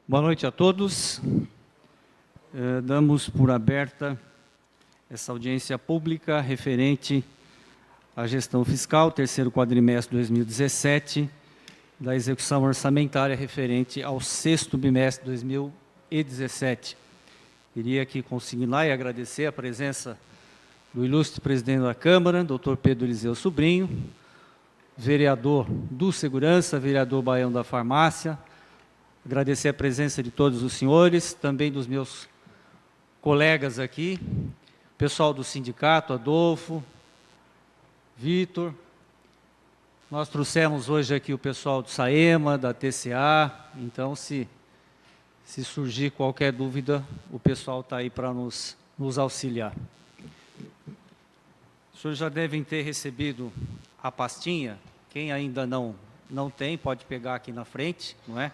Boa noite a todos. Damos por aberta essa audiência pública referente à gestão fiscal, terceiro quadrimestre de 2017, da execução orçamentária referente ao sexto bimestre de 2017. Queria aqui consignar e agradecer a presença do ilustre presidente da Câmara, doutor Pedro Eliseu Sobrinho, vereador do Segurança, vereador Baião da Farmácia. Agradecer a presença de todos os senhores, também dos meus colegas aqui, pessoal do sindicato, Adolfo, Vitor. Nós trouxemos hoje aqui o pessoal do SAEMA, da TCA, então se surgir qualquer dúvida, o pessoal está aí para nos auxiliar. Os senhores já devem ter recebido a pastinha, quem ainda não tem, pode pegar aqui na frente, não é?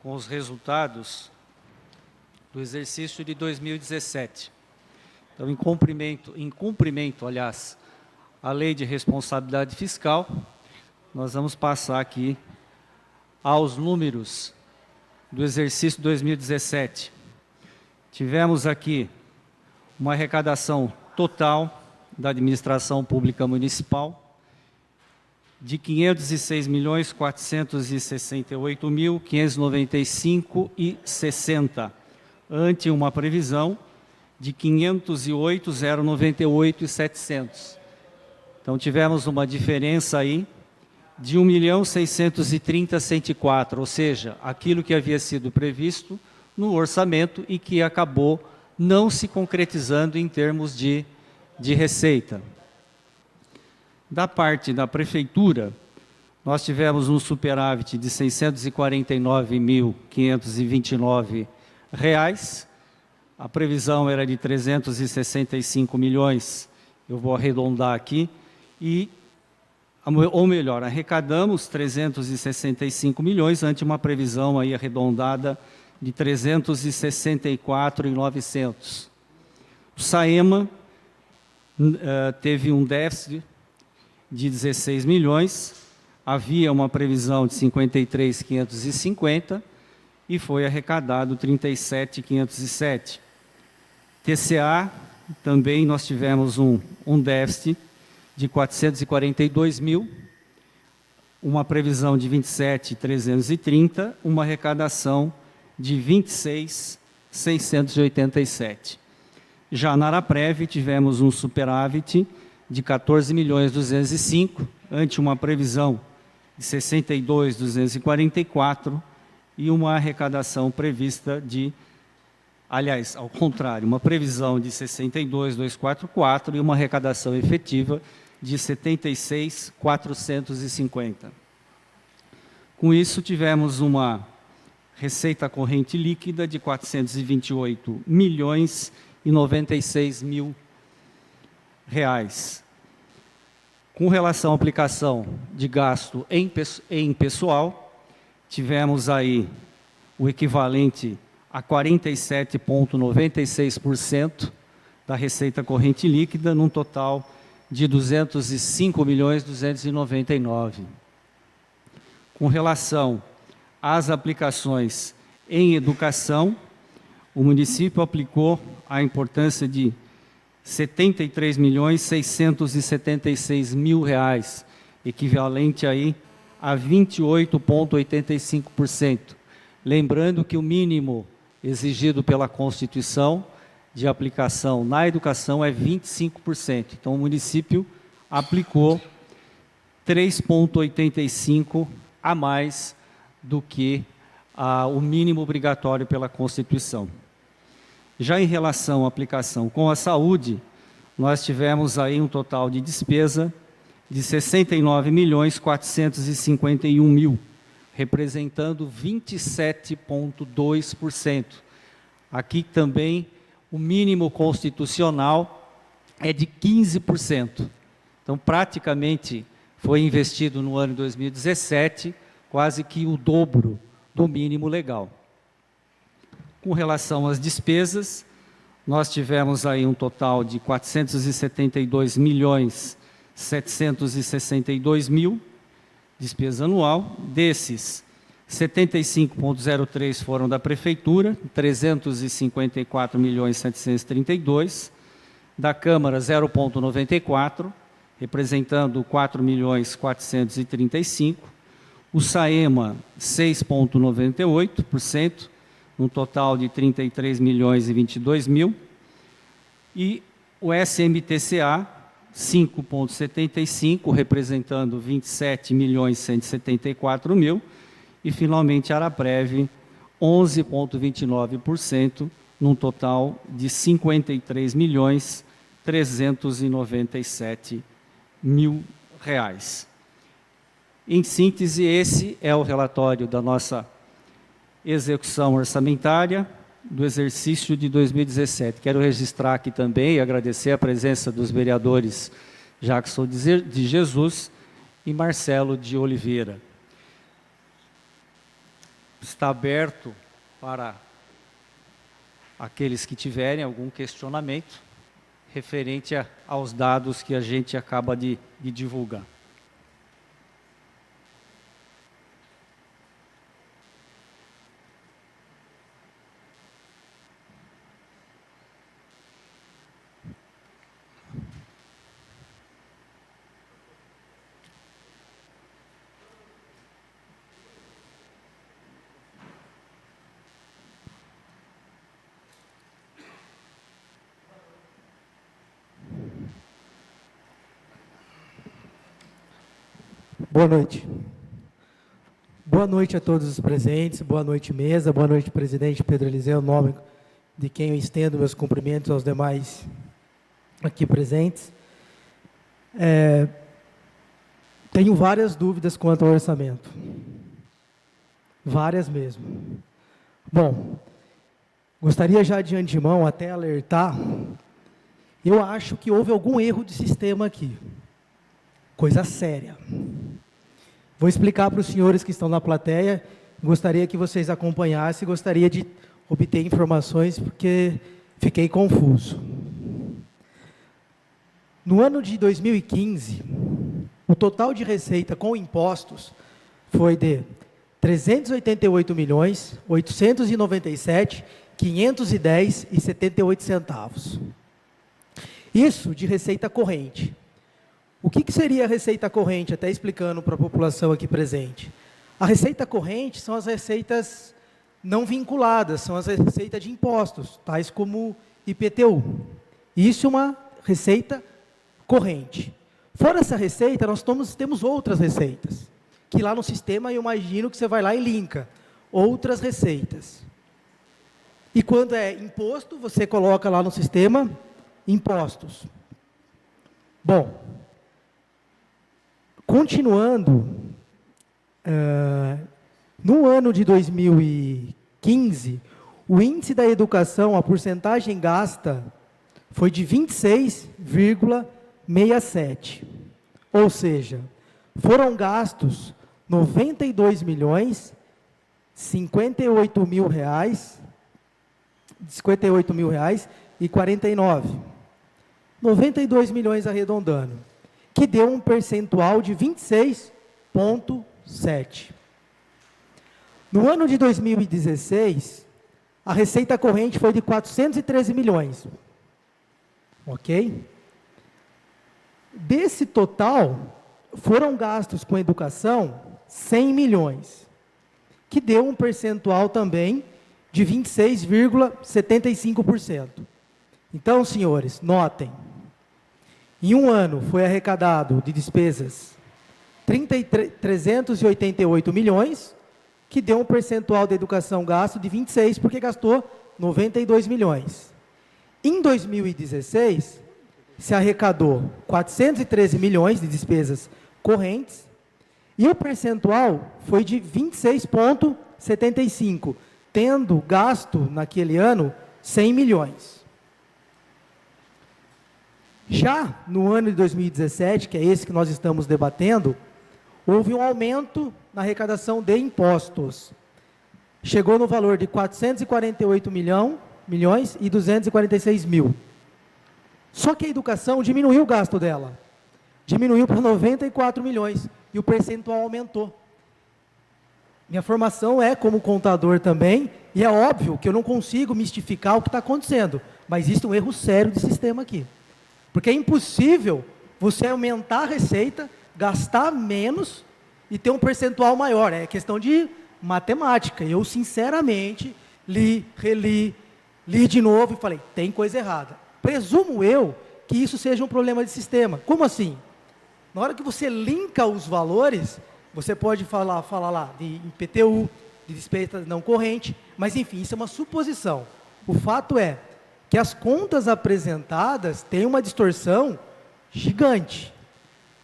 Com os resultados do exercício de 2017. Então, em cumprimento, aliás, à Lei de Responsabilidade Fiscal, nós vamos passar aqui aos números do exercício 2017. Tivemos aqui uma arrecadação total da administração pública municipal de R$ 506.468.595,60, ante uma previsão de R$ 508.098,700. Então, tivemos uma diferença aí de R$ 1.630.104, ou seja, aquilo que havia sido previsto no orçamento e que acabou não se concretizando em termos de receita. Da parte da Prefeitura, nós tivemos um superávit de R$ 649.529. A previsão era de 365 milhões, eu vou arredondar aqui, ou melhor, arrecadamos 365 milhões, ante uma previsão aí arredondada de 364.900. O SAEMA teve um déficit de 16 milhões, havia uma previsão de 53.550 e foi arrecadado 37.507. TCA, também nós tivemos um déficit de 442 mil, uma previsão de 27.330, uma arrecadação de 26.687. Já na Araprev tivemos um superávit de 14.205, ante uma previsão de 62.244 e uma arrecadação prevista de, aliás, ao contrário, uma previsão de 62.244 e uma arrecadação efetiva de 76.450. Com isso, tivemos uma receita corrente líquida de 428.096.000 reais. Com relação à aplicação de gasto em pessoal, tivemos aí o equivalente a 47,96% da receita corrente líquida, num total de 205.299. Com relação às aplicações em educação, o município aplicou a importância de R$ 73.676.000 reais, equivalente aí a 28,85%. Lembrando que o mínimo exigido pela Constituição de aplicação na educação é 25%. Então, o município aplicou 3,85% a mais do que o mínimo obrigatório pela Constituição. Já em relação à aplicação com a saúde, nós tivemos aí um total de despesa de R$ 69.451.000, representando 27,2%. Aqui também o mínimo constitucional é de 15%. Então, praticamente, foi investido no ano de 2017 quase que o dobro do mínimo legal. Com relação às despesas, nós tivemos aí um total de R$ 472.762.000, despesa anual. Desses, 75,03 foram da Prefeitura, 354.732.000, da Câmara 0,94, representando 4.435.000, o SAEMA 6,98%, um total de 33.022.000, e o SMTCA 5,75, representando 27.174.000, e finalmente a Araprev 11,29%, num total de 53.397.000 reais. Em síntese, esse é o relatório da nossa execução orçamentária do exercício de 2017. Quero registrar aqui também e agradecer a presença dos vereadores Jackson de Jesus e Marcelo de Oliveira. Está aberto para aqueles que tiverem algum questionamento referente aos dados que a gente acaba de divulgar. Boa noite. Boa noite a todos os presentes, boa noite mesa, boa noite presidente Pedro Eliseu, em nome de quem eu estendo meus cumprimentos aos demais aqui presentes. Tenho várias dúvidas quanto ao orçamento. Várias mesmo. Bom, gostaria já de antemão até alertar, eu acho que houve algum erro de sistema aqui. Coisa séria. Vou explicar para os senhores que estão na plateia, gostaria que vocês acompanhassem, gostaria de obter informações, porque fiquei confuso. No ano de 2015, o total de receita com impostos foi de 388.897.510,78 centavos. Isso de receita corrente. O que seria a receita corrente? Até explicando para a população aqui presente. A receita corrente são as receitas não vinculadas, são as receitas de impostos, tais como IPTU. Isso é uma receita corrente. Fora essa receita, nós temos outras receitas, que lá no sistema eu imagino que você vai lá e linka outras receitas. E quando é imposto, você coloca lá no sistema impostos. Bom, continuando, no ano de 2015, o índice da educação, a porcentagem gasta, foi de 26,67. Ou seja, foram gastos R$ 92.058.000,49. 92 milhões arredondando, que deu um percentual de 26,7%. No ano de 2016, a receita corrente foi de 413 milhões. Ok? Desse total, foram gastos com educação 100 milhões, que deu um percentual também de 26,75%. Então, senhores, notem, em um ano foi arrecadado de despesas 388 milhões, que deu um percentual da educação gasto de 26, porque gastou 92 milhões. Em 2016, se arrecadou 413 milhões de despesas correntes, e o percentual foi de 26,75, tendo gasto naquele ano 100 milhões. Já no ano de 2017, que é esse que nós estamos debatendo, houve um aumento na arrecadação de impostos. Chegou no valor de 448 milhões e 246 mil. Só que a educação diminuiu o gasto dela. Diminuiu para 94 milhões e o percentual aumentou. Minha formação é como contador também, e é óbvio que eu não consigo mistificar o que está acontecendo, mas existe um erro sério de sistema aqui. Porque é impossível você aumentar a receita, gastar menos e ter um percentual maior. É questão de matemática. Eu, sinceramente, reli de novo e falei, tem coisa errada. Presumo eu que isso seja um problema de sistema. Como assim? Na hora que você linka os valores, você pode falar lá de IPTU, de despesa não corrente, mas enfim, isso é uma suposição. O fato é que as contas apresentadas têm uma distorção gigante.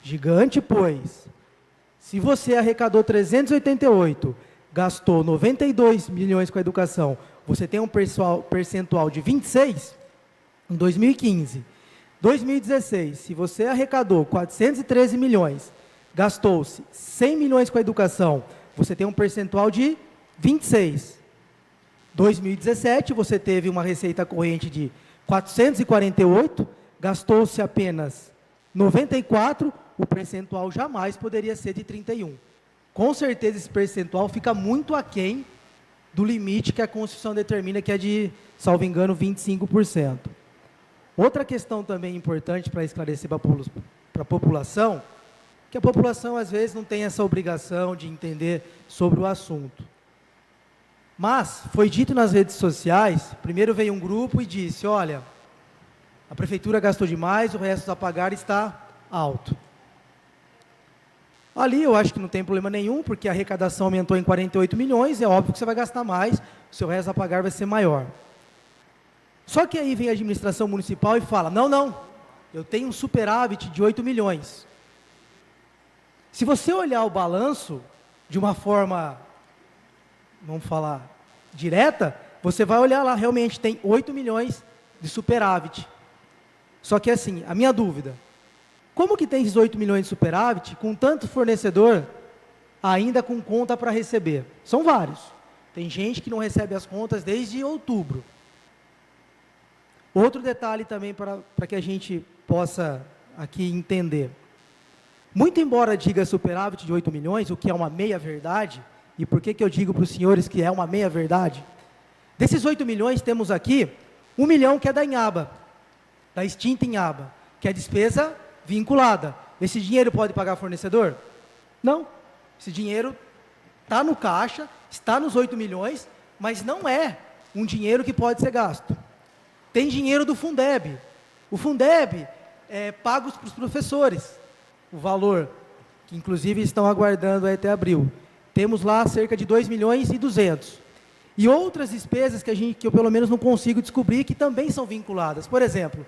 Gigante, pois, se você arrecadou 388, gastou 92 milhões com a educação, você tem um percentual de 26 em 2015. 2016, se você arrecadou 413 milhões, gastou-se 100 milhões com a educação, você tem um percentual de 26. 2017, você teve uma receita corrente de 448, gastou-se apenas 94, o percentual jamais poderia ser de 31. Com certeza esse percentual fica muito aquém do limite que a Constituição determina, que é de, salvo engano, 25%. Outra questão também importante para esclarecer para a população, que a população às vezes não tem essa obrigação de entender sobre o assunto. Mas foi dito nas redes sociais, primeiro veio um grupo e disse, olha, a prefeitura gastou demais, o resto a pagar está alto. Ali eu acho que não tem problema nenhum, porque a arrecadação aumentou em 48 milhões, é óbvio que você vai gastar mais, o seu resto a pagar vai ser maior. Só que aí vem a administração municipal e fala, não, eu tenho um superávit de 8 milhões. Se você olhar o balanço de uma forma, vamos falar, direta, você vai olhar lá, realmente tem 8 milhões de superávit. Só que assim, a minha dúvida, como que tem esses 8 milhões de superávit com tanto fornecedor ainda com conta para receber? São vários. Tem gente que não recebe as contas desde outubro. Outro detalhe também para que a gente possa aqui entender. Muito embora diga superávit de 8 milhões, o que é uma meia-verdade, e por que eu digo para os senhores que é uma meia-verdade? Desses 8 milhões, temos aqui 1 milhão que é da Inhaba, da extinta Inhaba, que é despesa vinculada. Esse dinheiro pode pagar fornecedor? Não. Esse dinheiro está no caixa, está nos 8 milhões, mas não é um dinheiro que pode ser gasto. Tem dinheiro do Fundeb. O Fundeb é pago para os professores. O valor, que inclusive estão aguardando até abril. Temos lá cerca de 2 milhões e 200. E outras despesas que eu pelo menos não consigo descobrir, que também são vinculadas. Por exemplo,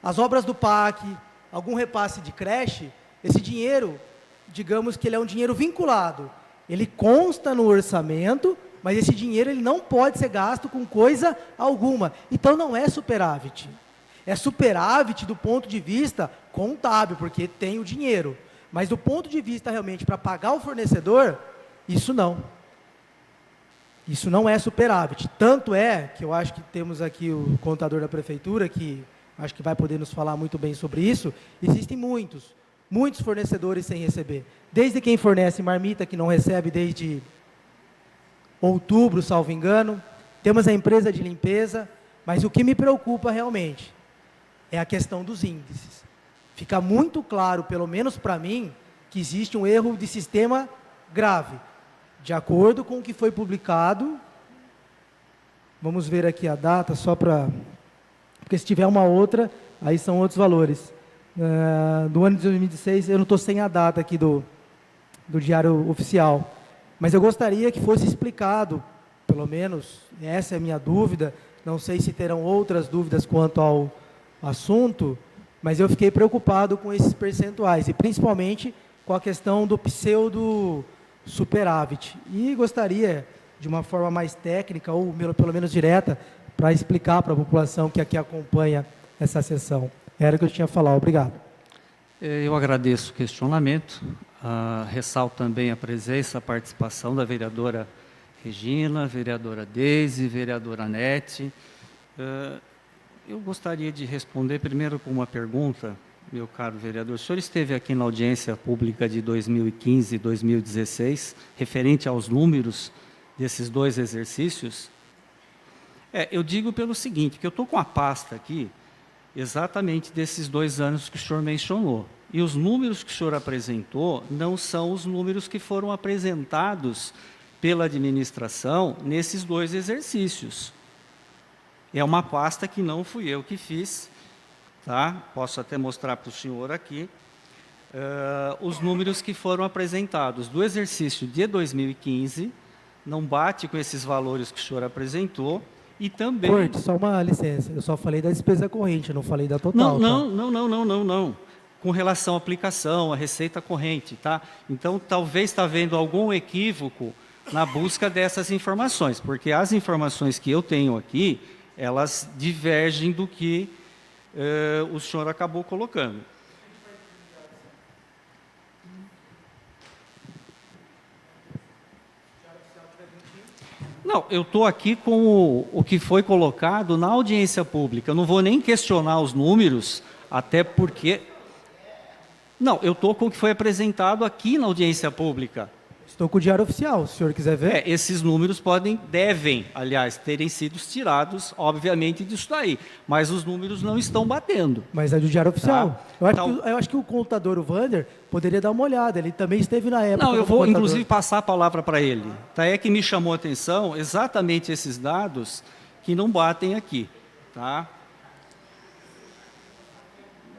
as obras do PAC, algum repasse de creche, esse dinheiro, digamos que ele é um dinheiro vinculado. Ele consta no orçamento, mas esse dinheiro ele não pode ser gasto com coisa alguma. Então não é superávit. É superávit do ponto de vista contábil, porque tem o dinheiro. Mas do ponto de vista realmente para pagar o fornecedor, isso não. Isso não é superávit. Tanto é que eu acho que temos aqui o contador da prefeitura, que acho que vai poder nos falar muito bem sobre isso. Existem muitos fornecedores sem receber. Desde quem fornece marmita, que não recebe desde outubro, salvo engano. Temos a empresa de limpeza, mas o que me preocupa realmente é a questão dos índices. Fica muito claro, pelo menos para mim, que existe um erro de sistema grave. De acordo com o que foi publicado, vamos ver aqui a data, só para... Porque se tiver uma outra, aí são outros valores. Do ano de 2016, eu não estou sem a data aqui do Diário Oficial. Mas eu gostaria que fosse explicado, pelo menos, essa é a minha dúvida, não sei se terão outras dúvidas quanto ao assunto, mas eu fiquei preocupado com esses percentuais, e principalmente com a questão do pseudo superávit. E gostaria, de uma forma mais técnica, ou pelo menos direta, para explicar para a população que aqui acompanha essa sessão. Era o que eu tinha a falar. Obrigado. Eu agradeço o questionamento. Ressalto também a presença, a participação da vereadora Regina, vereadora Deise, vereadora Nete. Eu gostaria de responder primeiro com uma pergunta meu caro vereador, o senhor esteve aqui na audiência pública de 2015 e 2016, referente aos números desses dois exercícios? Eu digo pelo seguinte, que eu estou com a pasta aqui, exatamente desses 2 anos que o senhor mencionou. E os números que o senhor apresentou não são os números que foram apresentados pela administração nesses 2 exercícios. É uma pasta que não fui eu que fiz, tá? Posso até mostrar para o senhor aqui os números que foram apresentados do exercício de 2015, não bate com esses valores que o senhor apresentou, e também... Corte, só uma licença, eu só falei da despesa corrente, não falei da total. Não. Com relação à aplicação, à receita corrente, tá? Então, talvez está havendo algum equívoco na busca dessas informações, porque as informações que eu tenho aqui, elas divergem do que o senhor acabou colocando. Não, eu estou aqui com o que foi colocado na audiência pública. Eu não vou nem questionar os números, até porque... Não, eu estou com o que foi apresentado aqui na audiência pública. Estou com o diário oficial, se o senhor quiser ver. Esses números devem, aliás, terem sido tirados, obviamente, disso daí. Mas os números não estão batendo. Mas é do diário oficial. Tá. Eu acho que o contador, o Vander, poderia dar uma olhada. Ele também esteve na época. Não, eu vou, inclusive, passar a palavra para ele. Tá? É que me chamou a atenção exatamente esses dados que não batem aqui. Tá?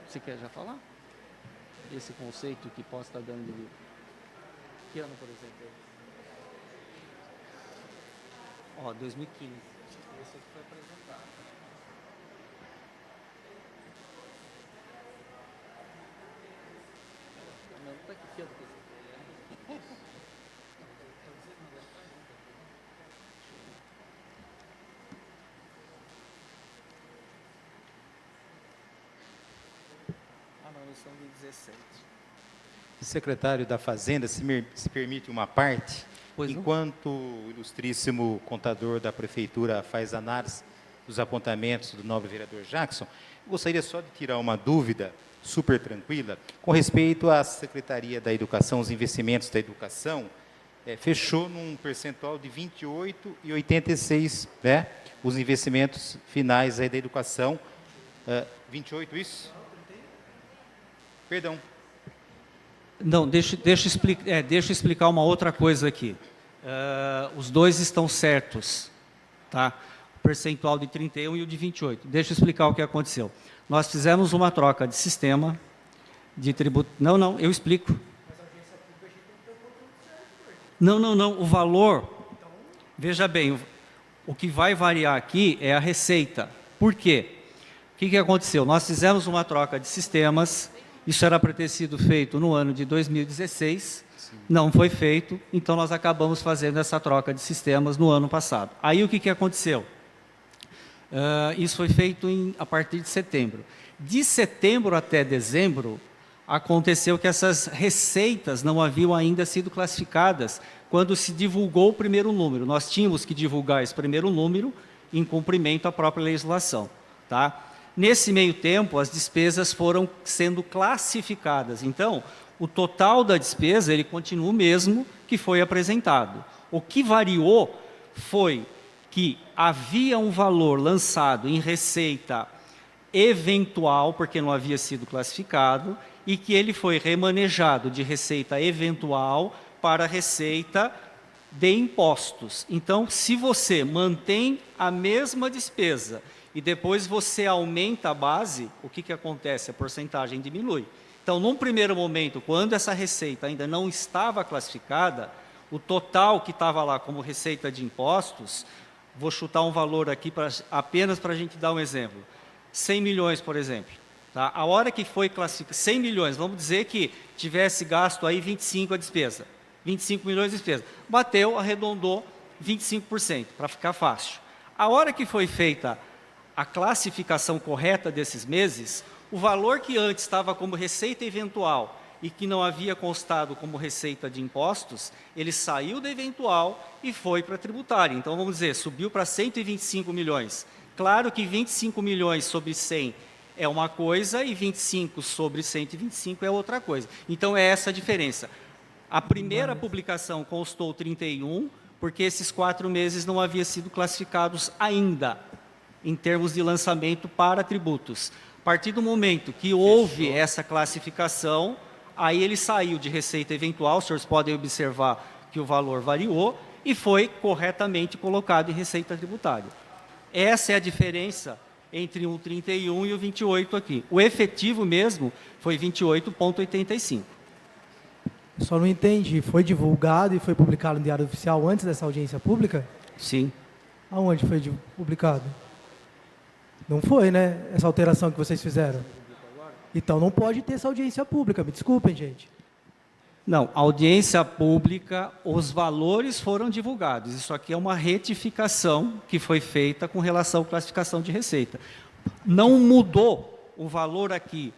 Você quer já falar? Esse conceito que possa estar dando... Que ano, por exemplo? 2015. Esse aqui foi apresentado. Não, está aqui. Que ano que esse aqui? Não, eles são de 17. Secretário da Fazenda, se permite uma parte, Pois não. enquanto o ilustríssimo contador da Prefeitura faz análise dos apontamentos do nobre vereador Jackson, eu gostaria só de tirar uma dúvida super tranquila com respeito à Secretaria da Educação, os investimentos da educação, fechou num percentual de 28,86, né? Os investimentos finais aí da educação, 28 isso? Perdão. Não, deixa eu explicar uma outra coisa aqui. Os dois estão certos, tá? O percentual de 31 e o de 28. Deixa eu explicar o que aconteceu. Nós fizemos uma troca de sistema de tributo... Não, eu explico. Não, o valor... Veja bem, o que vai variar aqui é a receita. Por quê? O que aconteceu? Nós fizemos uma troca de sistemas... Isso era para ter sido feito no ano de 2016, não foi feito, então nós acabamos fazendo essa troca de sistemas no ano passado. Aí o que aconteceu? Isso foi feito a partir de setembro. De setembro até dezembro, aconteceu que essas receitas não haviam ainda sido classificadas quando se divulgou o primeiro número. Nós tínhamos que divulgar esse primeiro número em cumprimento à própria legislação, tá? Nesse meio tempo, as despesas foram sendo classificadas. Então, o total da despesa, ele continua o mesmo que foi apresentado. O que variou foi que havia um valor lançado em receita eventual, porque não havia sido classificado, e que ele foi remanejado de receita eventual para receita de impostos. Então, se você mantém a mesma despesa e depois você aumenta a base, o que acontece? A porcentagem diminui. Então, num primeiro momento, quando essa receita ainda não estava classificada, o total que estava lá como receita de impostos, vou chutar um valor aqui apenas para a gente dar um exemplo, 100 milhões, por exemplo. Tá? A hora que foi classificado, 100 milhões, vamos dizer que tivesse gasto aí 25 a despesa, 25 milhões de despesa. Bateu, arredondou 25%, para ficar fácil. A hora que foi feita a classificação correta desses meses, o valor que antes estava como receita eventual e que não havia constado como receita de impostos, ele saiu da eventual e foi para a tributária. Então, vamos dizer, subiu para 125 milhões. Claro que 25 milhões sobre 100 é uma coisa e 25 sobre 125 é outra coisa. Então, é essa a diferença. A primeira publicação constou 31, porque esses 4 meses não haviam sido classificados ainda, em termos de lançamento para tributos. A partir do momento que houve essa classificação, aí ele saiu de receita eventual, os senhores podem observar que o valor variou, e foi corretamente colocado em receita tributária. Essa é a diferença entre o 31 e o 28 aqui. O efetivo mesmo foi 28,85. Só não entendi, foi divulgado e foi publicado no Diário Oficial antes dessa audiência pública? Sim. Aonde foi publicado? Não foi, né? Essa alteração que vocês fizeram. Então não pode ter essa audiência pública, me desculpem, gente. Não, audiência pública, os valores foram divulgados. Isso aqui é uma retificação que foi feita com relação à classificação de receita. Não mudou o valor aqui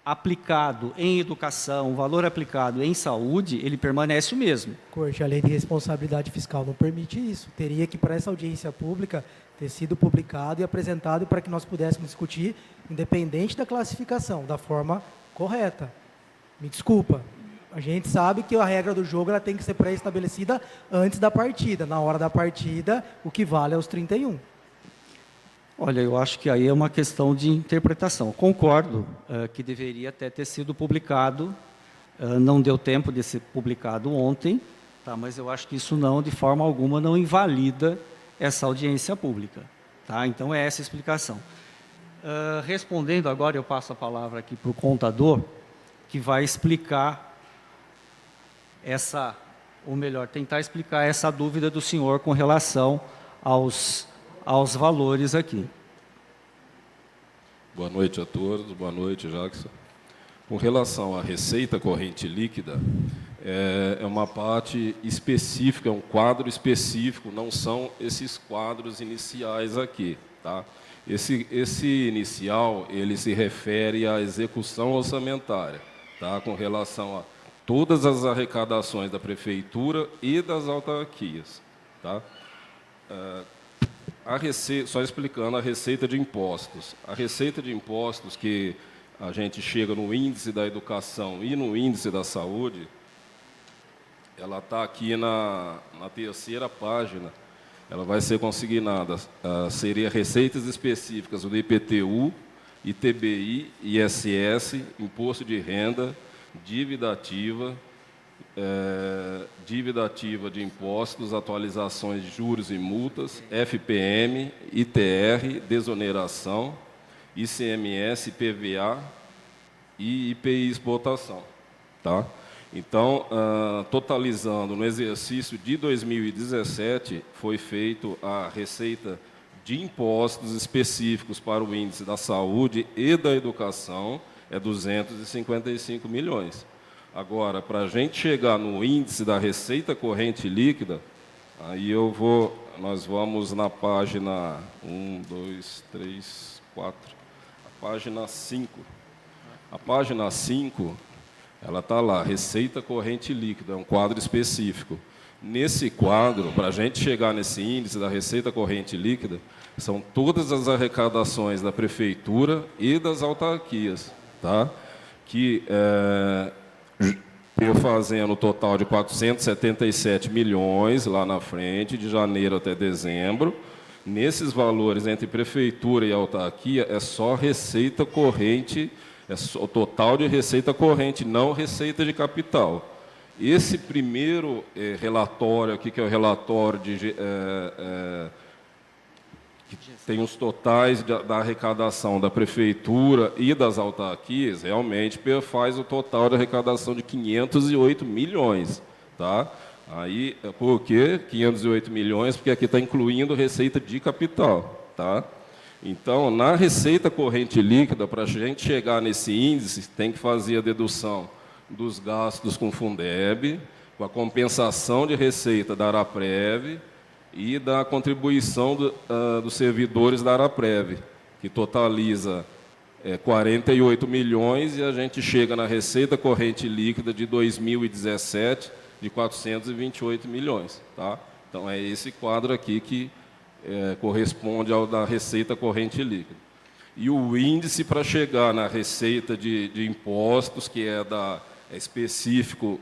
aplicado em educação, o valor aplicado em saúde, ele permanece o mesmo. Corte, a lei de responsabilidade fiscal não permite isso. Teria que, para essa audiência pública, ter sido publicado e apresentado para que nós pudéssemos discutir, independente da classificação, da forma correta. Me desculpa. A gente sabe que a regra do jogo ela tem que ser pré-estabelecida antes da partida. Na hora da partida, o que vale é os 31. Olha, eu acho que aí é uma questão de interpretação. Concordo que deveria até ter sido publicado, não deu tempo de ser publicado ontem, tá? Mas eu acho que isso não, de forma alguma, não invalida essa audiência pública. Tá? Então, é essa a explicação. Respondendo agora, eu passo a palavra aqui para o contador, que vai explicar ou melhor, tentar explicar essa dúvida do senhor com relação aos valores aqui. Boa noite a todos, boa noite, Jackson. Com relação à receita corrente líquida, é uma parte específica, é um quadro específico, não são esses quadros iniciais aqui, tá? Esse inicial, ele se refere à execução orçamentária, tá? Com relação a todas as arrecadações da prefeitura e das autarquias, tá? Só explicando a receita de impostos. A receita de impostos que a gente chega no índice da educação e no índice da saúde, ela está aqui na terceira página. Ela vai ser consignada, seria receitas específicas do IPTU, ITBI, ISS, Imposto de Renda, dívida ativa de impostos, atualizações de juros e multas, FPM, ITR, desoneração, ICMS, IPVA e IPI exportação. Tá? Então, totalizando, no exercício de 2017, foi feito a receita de impostos específicos para o índice da saúde e da educação, é 255 milhões. Agora, para a gente chegar no índice da receita corrente líquida, aí nós vamos na página 1, 2, 3, 4, a página 5. A página 5, ela está lá, receita corrente líquida, é um quadro específico. Nesse quadro, para a gente chegar nesse índice da receita corrente líquida, são todas as arrecadações da prefeitura e das autarquias, tá? Que eu fazendo o total de 477 milhões lá na frente, de janeiro até dezembro. Nesses valores entre prefeitura e autarquia é só receita corrente, o total de receita corrente, não receita de capital. Esse primeiro relatório aqui, que é o relatório que tem os totais da arrecadação da prefeitura e das autarquias, realmente faz o total de arrecadação de 508 milhões. Tá? Aí, por quê 508 milhões? Porque aqui está incluindo receita de capital. Tá? Então, na receita corrente líquida, para a gente chegar nesse índice, tem que fazer a dedução dos gastos com Fundeb, com a compensação de receita da Araprev, e da contribuição dos servidores da Araprev, que totaliza 48 milhões, e a gente chega na receita corrente líquida de 2017 de 428 milhões. Tá? Então, é esse quadro aqui que corresponde ao da receita corrente líquida. e o índice para chegar na receita de impostos, que é específico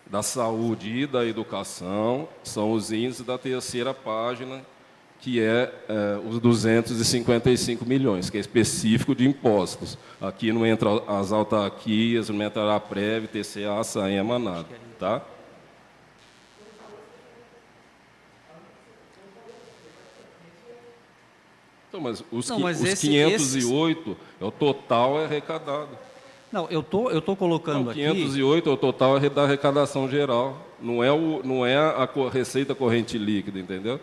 da saúde e da educação, são os índices da terceira página, que é os 255 milhões, que é específico de impostos. Aqui não entra as autarquias, não entra a Prev, TCA, SAEMA, nada. Tá? Então, mas os 508 é o total arrecadado. Não, eu tô colocando aqui... 508 é o total da arrecadação geral, não é a receita corrente líquida, entendeu?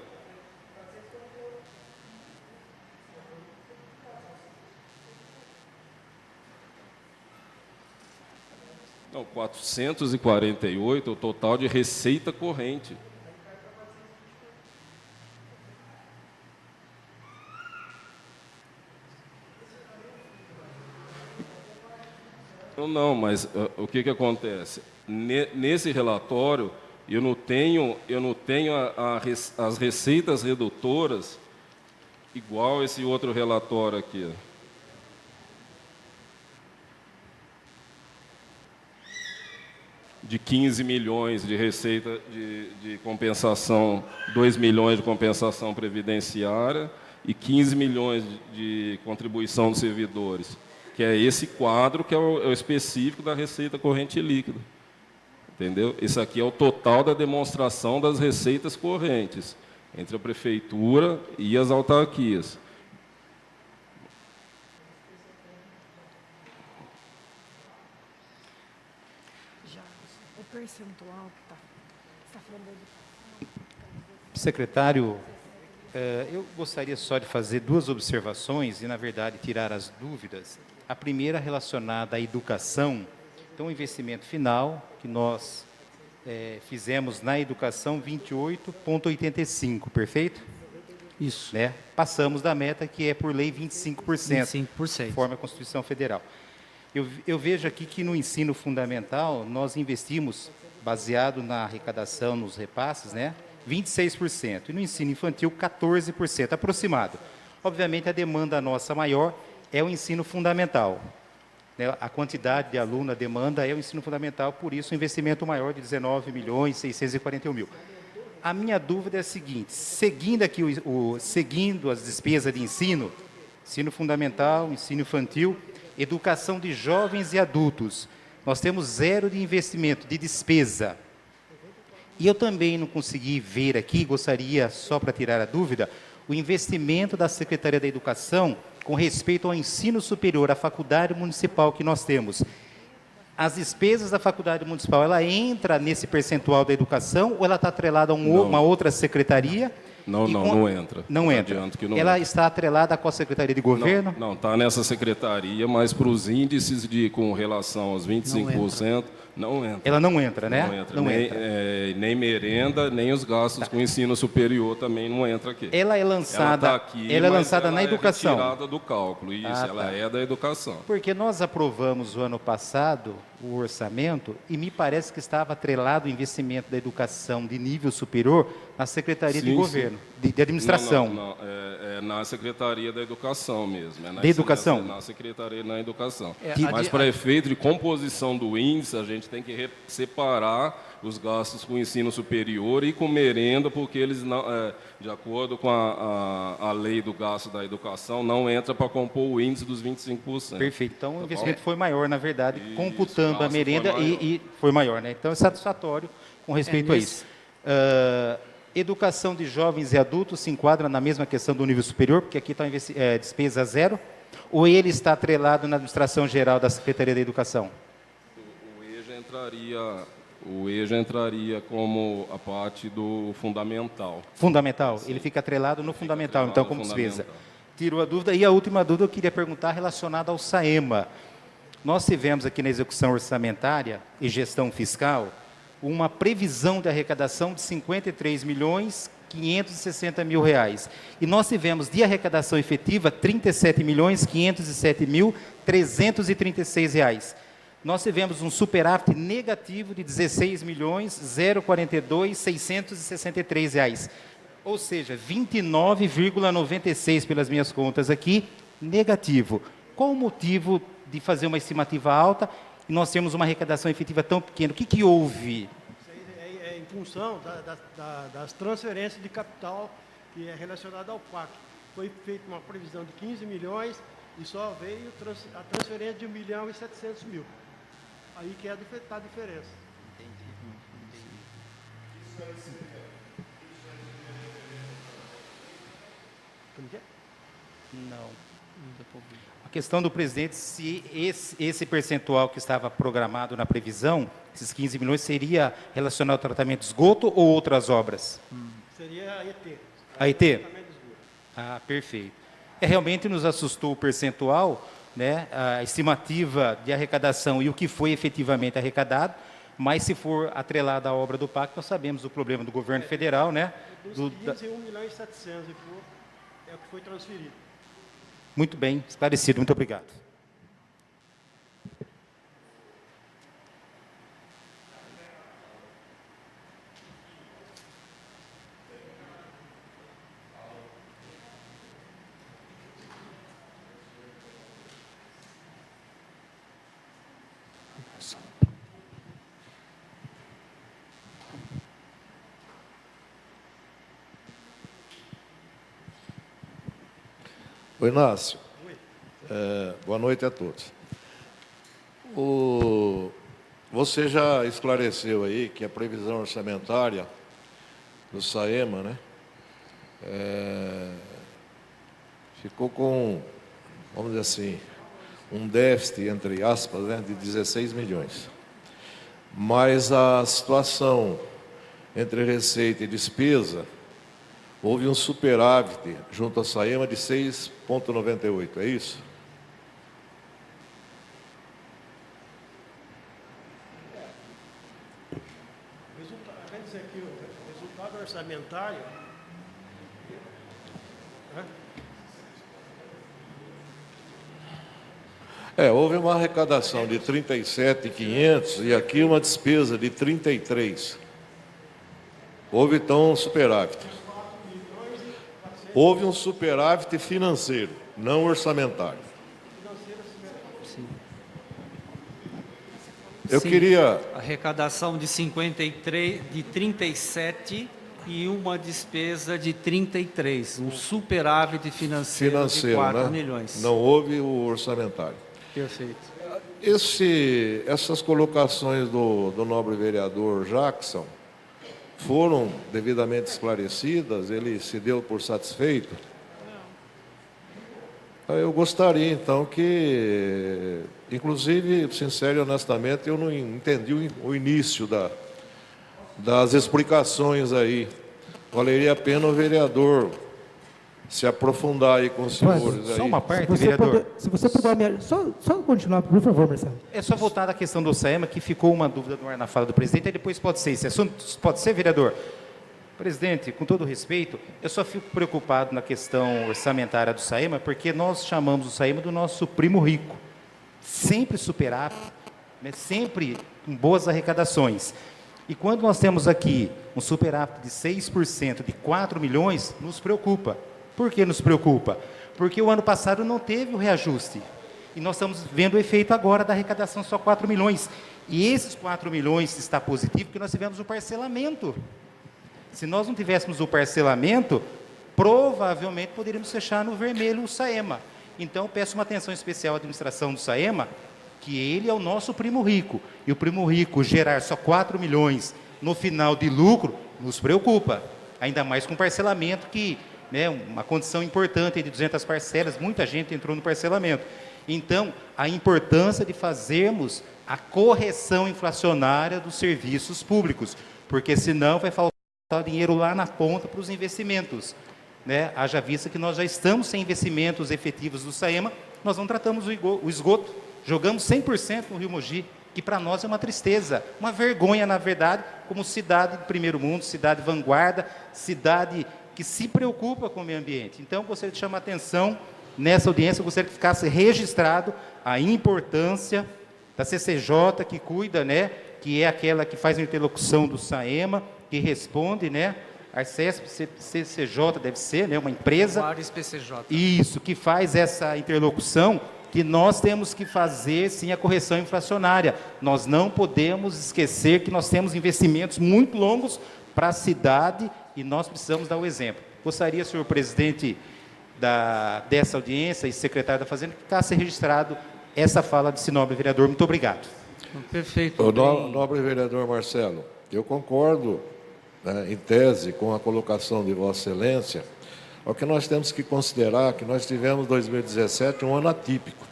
Não, 448 é o total de receita corrente. Não, mas o que acontece? Nesse relatório, eu não tenho as receitas redutoras igual esse outro relatório aqui. De 15 milhões de receita de compensação, 2 milhões de compensação previdenciária e 15 milhões de contribuição dos servidores, que é esse quadro que é o específico da receita corrente líquida. Entendeu? Esse aqui é o total da demonstração das receitas correntes entre a prefeitura e as autarquias. Percentual que está falando da educação. Secretário, eu gostaria só de fazer duas observações e, na verdade, tirar as dúvidas. A primeira relacionada à educação. Então, o investimento final que nós fizemos na educação, 28,85, perfeito? Isso. Né? Passamos da meta, que é por lei 25%, 25%. conforme a Constituição Federal. Eu vejo aqui que no ensino fundamental nós investimos, baseado na arrecadação nos repasses, né, 26%, e no ensino infantil 14%, aproximado. Obviamente a demanda nossa maior é o ensino fundamental. Né, a quantidade de aluno, a demanda é o ensino fundamental, por isso o investimento maior de 19 milhões 641 mil. A minha dúvida é a seguinte, seguindo aqui seguindo as despesas de ensino fundamental, ensino infantil, educação de jovens e adultos, nós temos zero de investimento, de despesa. E eu também não consegui ver aqui, gostaria, só para tirar a dúvida, o investimento da Secretaria da Educação com respeito ao ensino superior, à faculdade municipal que nós temos. As despesas da faculdade municipal, ela entra nesse percentual da educação ou ela está atrelada a uma outra secretaria? Não entra. Não entra. Ela está atrelada com a Secretaria de Governo? Não, está nessa secretaria, mas para os índices com relação aos 25%, não entra. Ela não entra, né? Não entra. Não entra. Nem merenda, nem os gastos com ensino superior também não entra aqui. Ela é lançada, ela tá aqui, ela é lançada na educação. Ela é retirada do cálculo, isso, ela é da educação. Porque nós aprovamos o ano passado o orçamento e me parece que estava atrelado o investimento da educação de nível superior na Secretaria de Governo, de Administração. Não, é na Secretaria da Educação mesmo. De Educação? Na Secretaria da Educação. Mas para efeito de composição do índice, a gente tem que separar os gastos com ensino superior e com merenda, porque eles, não, de acordo com a lei do gasto da educação, não entra para compor o índice dos 25%. Perfeito. Então, o investimento foi maior, na verdade, computando a merenda e foi maior, né? Então, é satisfatório com respeito a isso. Educação de jovens e adultos se enquadra na mesma questão do nível superior, porque aqui está despesa zero, ou ele está atrelado na administração geral da Secretaria da Educação? O EJA entraria como a parte do fundamental. Fundamental? Sim. Ele fica atrelado no fundamental, então, como despesa. Tiro a dúvida. E a última dúvida eu queria perguntar relacionada ao SAEMA. Nós tivemos aqui na execução orçamentária e gestão fiscal uma previsão de arrecadação de 53 milhões 560 mil reais. E nós tivemos de arrecadação efetiva 37 milhões 507 mil 336 reais. Nós tivemos um superávit negativo de 16 milhões 042 663 reais. Ou seja, 29,96 pelas minhas contas aqui, negativo. Qual o motivo de fazer uma estimativa alta e nós temos uma arrecadação efetiva tão pequena? O que houve? Isso aí é em função das transferências de capital que é relacionada ao PAC. Foi feita uma previsão de 15 milhões e só veio a transferência de 1.700.000. Aí que é a diferença. Como que é? Não. A questão do presidente, se esse percentual que estava programado na previsão, esses 15 milhões, seria relacionado ao tratamento de esgoto ou outras obras? Seria a ET. A ET? Ah, perfeito. Realmente nos assustou o percentual, né, a estimativa de arrecadação e o que foi efetivamente arrecadado, mas se for atrelada à obra do PAC, nós sabemos do problema do governo federal, né? Dos 15, 1.700.000 é o que foi transferido. Muito bem, esclarecido. Muito obrigado. Oi, Inácio. Boa noite a todos. Você já esclareceu aí que a previsão orçamentária do SAEMA, né, ficou com, vamos dizer assim, um déficit, entre aspas, né, de 16 milhões. Mas a situação entre receita e despesa, houve um superávit junto à SAEMA de 6,98, é isso? Quer dizer que o resultado orçamentário... Houve uma arrecadação de 37.500 e aqui uma despesa de 33. Houve, então, um superávit. Houve um superávit financeiro, não orçamentário. Eu Sim, queria... arrecadação de 37 e uma despesa de 33. Um superávit financeiro de 4 né? milhões. Não houve o orçamentário. Perfeito. Essas colocações do nobre vereador Jackson foram devidamente esclarecidas? Ele se deu por satisfeito? Eu gostaria, então, que... Inclusive, sincero e honestamente, eu não entendi o início das explicações aí. Valeria a pena o vereador se aprofundar aí com os senhores. Só aí. uma parte, vereador. Se você puder... Só continuar, por favor, Marcelo. É só voltar à questão do SAEMA, que ficou uma dúvida no ar na fala do presidente, aí depois pode ser esse assunto. Pode ser, vereador? Presidente, com todo respeito, eu só fico preocupado na questão orçamentária do SAEMA, porque nós chamamos o SAEMA do nosso primo rico. Sempre superávit, né? Sempre com boas arrecadações. E quando nós temos aqui um superávit de 6%, de 4 milhões, nos preocupa. Por que nos preocupa? Porque o ano passado não teve o reajuste. E nós estamos vendo o efeito agora da arrecadação só 4 milhões. E esses 4 milhões está positivo porque nós tivemos o parcelamento. Se nós não tivéssemos o parcelamento, provavelmente poderíamos fechar no vermelho o SAEMA. Então, peço uma atenção especial à administração do SAEMA, que ele é o nosso primo rico. E o primo rico gerar só 4 milhões no final de lucro, nos preocupa. Ainda mais com parcelamento, que, né, uma condição importante de 200 parcelas, muita gente entrou no parcelamento. Então, a importância de fazermos a correção inflacionária dos serviços públicos, porque senão vai faltar dinheiro lá na ponta para os investimentos. Né? Haja vista que nós já estamos sem investimentos efetivos do SAEMA, nós não tratamos o esgoto, jogamos 100% no Rio Mogi, que para nós é uma tristeza, uma vergonha, na verdade, como cidade de primeiro mundo, cidade vanguarda, cidade que se preocupa com o meio ambiente. Então, gostaria de chamar a atenção nessa audiência, gostaria que ficasse registrado a importância da CCJ, que cuida, né, que é aquela que faz a interlocução do SAEMA, que responde, né, Arcesp, CCJ deve ser, né, uma empresa. Vários PCJ. Isso, que faz essa interlocução, que nós temos que fazer, sim, a correção inflacionária. Nós não podemos esquecer que nós temos investimentos muito longos para a cidade e nós precisamos dar o exemplo. Gostaria, senhor presidente, dessa audiência e secretário da Fazenda, que ficasse registrado essa fala desse nobre vereador. Muito obrigado. Perfeito. Nobre vereador Marcelo, eu concordo, né, em tese com a colocação de Vossa Excelência. O que nós temos que considerar que nós tivemos 2017 um ano atípico,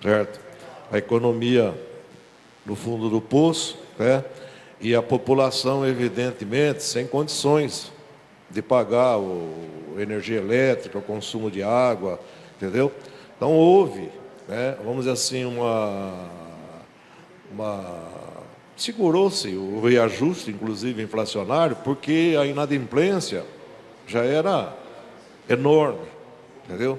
certo? A economia no fundo do poço, né? E a população, evidentemente, sem condições de pagar a energia elétrica, o consumo de água, entendeu? Então houve, né, vamos dizer assim, segurou-se o reajuste, inclusive inflacionário, porque a inadimplência já era enorme, entendeu?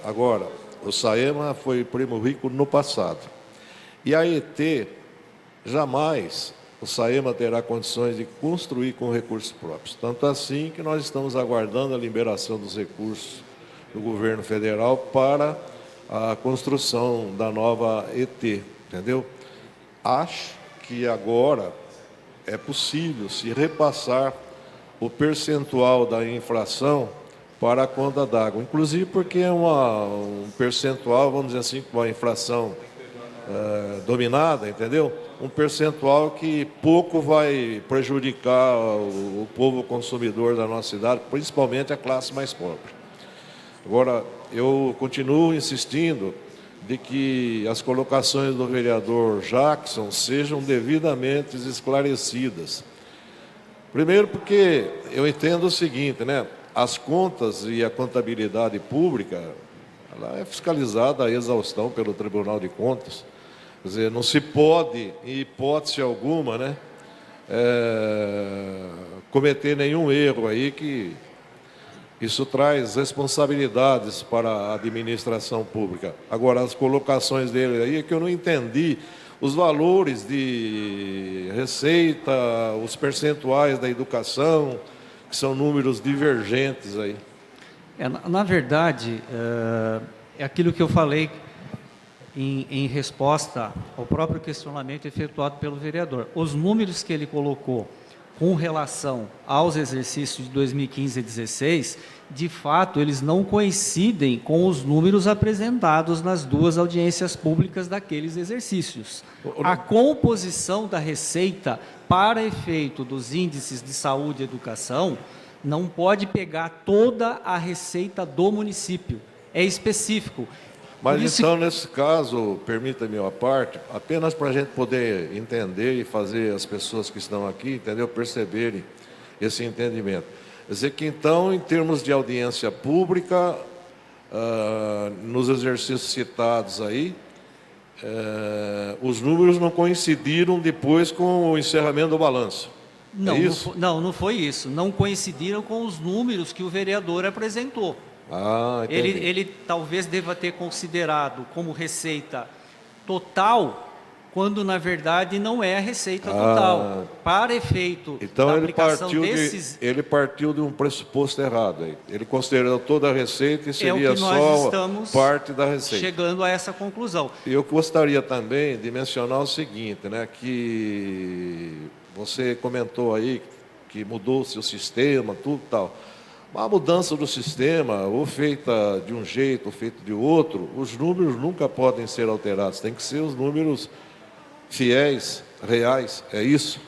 Agora, o Saema foi primo rico no passado. E a ET, jamais o Saema terá condições de construir com recursos próprios. Tanto assim que nós estamos aguardando a liberação dos recursos do governo federal para a construção da nova ET, entendeu? Acho que agora é possível se repassar o percentual da inflação para a conta d'água, inclusive porque é um percentual, vamos dizer assim, com a inflação dominada, entendeu? Um percentual que pouco vai prejudicar o povo consumidor da nossa cidade, principalmente a classe mais pobre. Agora, eu continuo insistindo de que as colocações do vereador Jackson sejam devidamente esclarecidas. Primeiro porque eu entendo o seguinte, né? As contas e a contabilidade pública, ela é fiscalizada à exaustão pelo Tribunal de Contas. Quer dizer, não se pode, em hipótese alguma, né, cometer nenhum erro aí, que isso traz responsabilidades para a administração pública. Agora, as colocações dele aí é que eu não entendi os valores de receita, os percentuais da educação, que são números divergentes aí. Na verdade, é aquilo que eu falei em resposta ao próprio questionamento efetuado pelo vereador. Os números que ele colocou com relação aos exercícios de 2015 e 2016, de fato, eles não coincidem com os números apresentados nas duas audiências públicas daqueles exercícios. A composição da receita para efeito dos índices de saúde e educação não pode pegar toda a receita do município. É específico. Mas então, nesse caso, permita-me uma parte, apenas para a gente poder entender e fazer as pessoas que estão aqui, entendeu, perceberem esse entendimento. Quer dizer que, então, em termos de audiência pública, nos exercícios citados aí, os números não coincidiram depois com o encerramento do balanço. Não, é isso? não foi isso. Não coincidiram com os números que o vereador apresentou. Ele talvez deva ter considerado como receita total, quando na verdade não é a receita total. Para efeito então, da aplicação ele partiu de um pressuposto errado aí. Ele considerou toda a receita e seria só parte da receita. Chegando a essa conclusão. Eu gostaria também de mencionar o seguinte, né, que você comentou aí que mudou-se o sistema, tudo tal. A mudança do sistema, ou feita de um jeito, ou feita de outro, os números nunca podem ser alterados. Tem que ser os números fiéis, reais, é isso?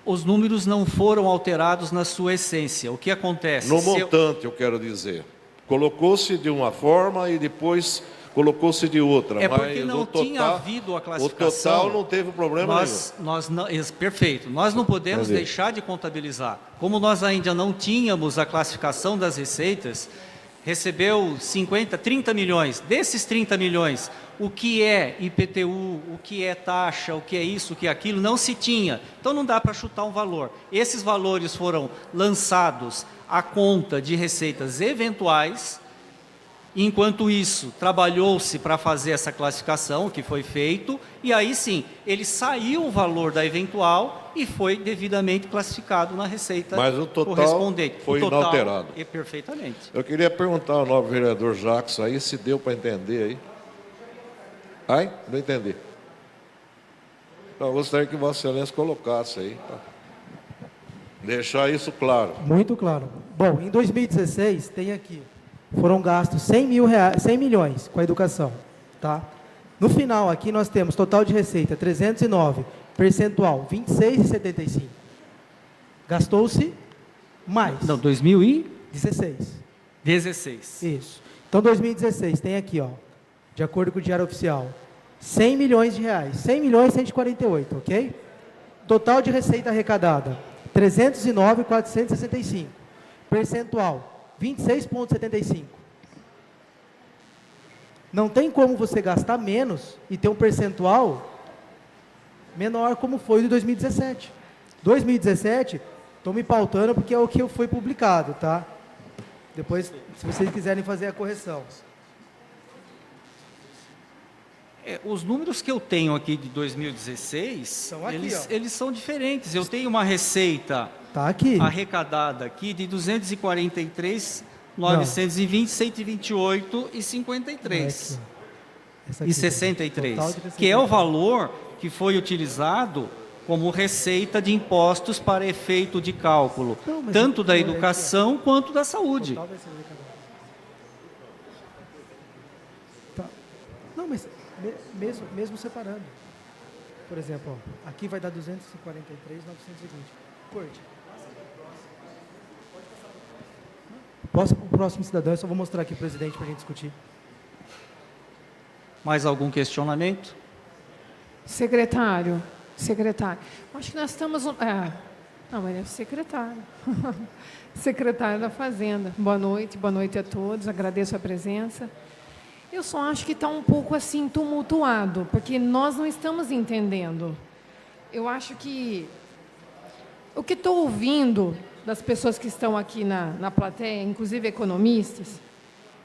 Os números não foram alterados na sua essência. O que acontece? No montante, eu quero dizer. Colocou-se de uma forma e depois colocou-se de outra. É porque não tinha havido a classificação. O total não teve problema nenhum. Perfeito. Nós não podemos deixar de contabilizar. Como nós ainda não tínhamos a classificação das receitas, recebeu 30 milhões. Desses 30 milhões, o que é IPTU, o que é taxa, o que é isso, o que é aquilo, não se tinha. Então não dá para chutar um valor. Esses valores foram lançados à conta de receitas eventuais, Enquanto isso, trabalhou-se para fazer essa classificação, que foi feito, e aí sim, ele saiu o valor da eventual e foi devidamente classificado na receita Mas o total correspondente. foi inalterado. Perfeitamente. Eu queria perguntar ao novo vereador Jackson aí, se deu para entender aí. Ai? Não entendi. Então, eu gostaria que Vossa Excelência colocasse aí, tá? Deixar isso claro. Muito claro. Bom, em 2016, tem aqui, foram gastos 100 milhões com a educação. Tá? No final, aqui nós temos total de receita 309, percentual 26,75. Gastou-se mais. Não, 2016. 16. Isso. Então, 2016, tem aqui, ó, de acordo com o Diário Oficial, 100 milhões de reais. 100 milhões e 148, ok? Total de receita arrecadada, 309,465. Percentual, 26,75. Não tem como você gastar menos e ter um percentual menor como foi o de 2017. 2017, estou me pautando porque é o que foi publicado, tá? Depois, se vocês quiserem fazer a correção. Os números que eu tenho aqui de 2016, São aqui, eles são diferentes. Eu tenho uma receita Tá aqui. arrecadada aqui de 243, 920, 128 e 53. Essa E 63, que é o valor que foi utilizado como receita de impostos para efeito de cálculo, Não, mas tanto da olha educação quanto da saúde. Total vai ser arrecadado. Tá. Não, mas mesmo separando. Por exemplo, ó, aqui vai dar 243, 920. Corte. Posso para o próximo cidadão, eu só vou mostrar aqui, presidente, para a gente discutir. Mais algum questionamento? Secretário, acho que nós estamos... não, ele é o secretário. Secretário da Fazenda. Boa noite a todos, agradeço a presença. Eu só acho que está um pouco assim tumultuado, porque nós não estamos entendendo. Eu acho que o que estou ouvindo das pessoas que estão aqui na plateia, inclusive economistas,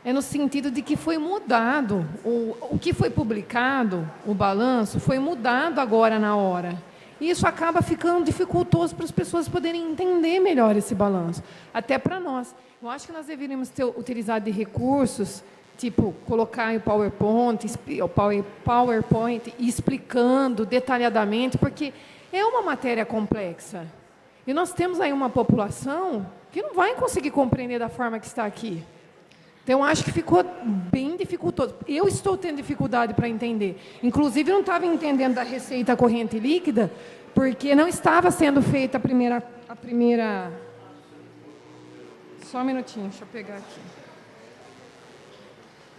é no sentido de que foi mudado, o que foi publicado, o balanço, foi mudado agora na hora. E isso acaba ficando dificultoso para as pessoas poderem entender melhor esse balanço, até para nós. Eu acho que nós deveríamos ter utilizado de recursos, tipo, colocar o PowerPoint explicando detalhadamente, porque é uma matéria complexa. E nós temos aí uma população que não vai conseguir compreender da forma que está aqui. Então, eu acho que ficou bem dificultoso. Eu estou tendo dificuldade para entender. Inclusive, não estava entendendo da receita corrente líquida, porque não estava sendo feita a primeira... Só um minutinho, deixa eu pegar aqui.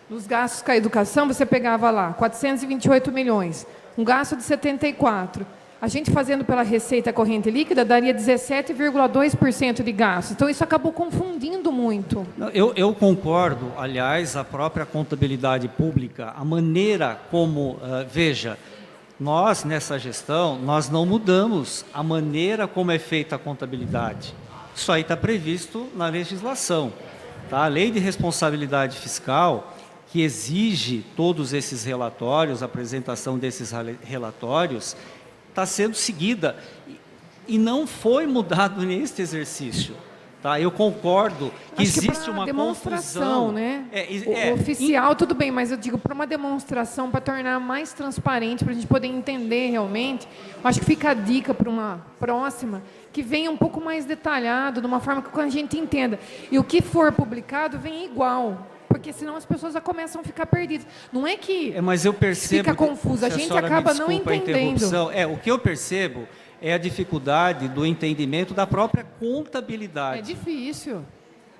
Nos gastos com a educação, você pegava lá 428 milhões, um gasto de 74. A gente fazendo pela receita corrente líquida daria 17,2% de gasto. Então, isso acabou confundindo muito. Eu concordo, aliás, a própria contabilidade pública, a maneira como, veja, nós nessa gestão, nós não mudamos a maneira como é feita a contabilidade. Isso aí está previsto na legislação. Tá? A Lei de Responsabilidade Fiscal, que exige todos esses relatórios, a apresentação desses relatórios, está sendo seguida e não foi mudado neste exercício. Tá? Eu concordo que existe uma demonstração, confusão. Né? Oficial, tudo bem, mas eu digo para uma demonstração, para tornar mais transparente, para a gente poder entender realmente. Eu acho que fica a dica para uma próxima, que venha um pouco mais detalhado, de uma forma que a gente entenda. E o que for publicado venha igual. Porque senão as pessoas já começam a ficar perdidas. Não é que mas eu percebo fica confuso, a gente acaba não entendendo. O que eu percebo é a dificuldade do entendimento da própria contabilidade. É difícil.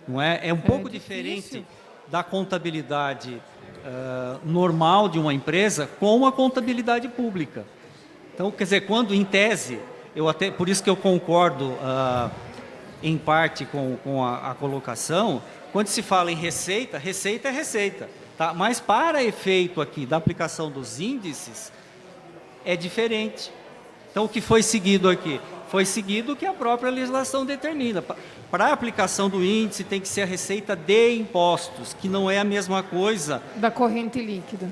Não é? É um pouco diferente da contabilidade normal de uma empresa com a contabilidade pública. Então, quer dizer, quando em tese, por isso que eu concordo em parte com a colocação. Quando se fala em receita, receita é receita. Tá? Mas para efeito aqui da aplicação dos índices, é diferente. Então, o que foi seguido aqui? foi seguido o que a própria legislação determina. Para a aplicação do índice, tem que ser a receita de impostos, que não é a mesma coisa. Da corrente líquida.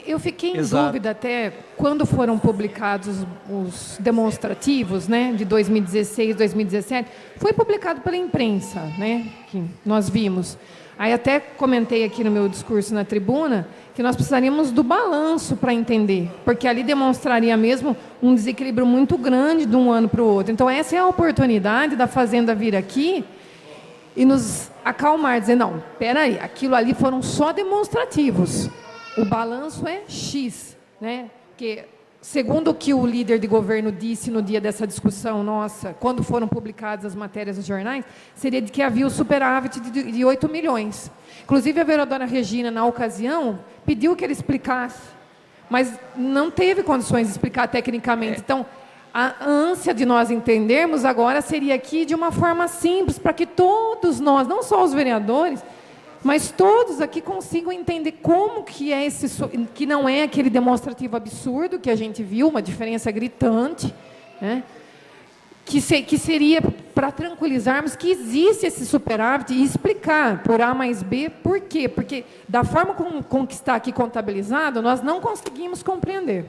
Eu fiquei em Exato. dúvida até quando foram publicados os demonstrativos, né, de 2016, 2017. Foi publicado pela imprensa, né, que nós vimos. Aí até comentei aqui no meu discurso na tribuna que nós precisaríamos do balanço para entender, porque ali demonstraria mesmo um desequilíbrio muito grande de um ano para o outro. Então, essa é a oportunidade da Fazenda vir aqui e nos acalmar, dizer, não, espera aí, aquilo ali foram só demonstrativos. O balanço é X, né? Porque, segundo o que o líder de governo disse no dia dessa discussão nossa, quando foram publicadas as matérias nos jornais, seria de que havia o superávit de 8 milhões. Inclusive, a vereadora Regina, na ocasião, pediu que ele explicasse, mas não teve condições de explicar tecnicamente. Então, a ânsia de nós entendermos agora seria aqui de uma forma simples, para que todos nós, não só os vereadores, mas todos aqui consigam entender como que é que não é aquele demonstrativo absurdo que a gente viu, uma diferença gritante, né? Que seria para tranquilizarmos que existe esse superávit e explicar por A mais B por quê. Porque da forma com que está aqui contabilizado, nós não conseguimos compreender.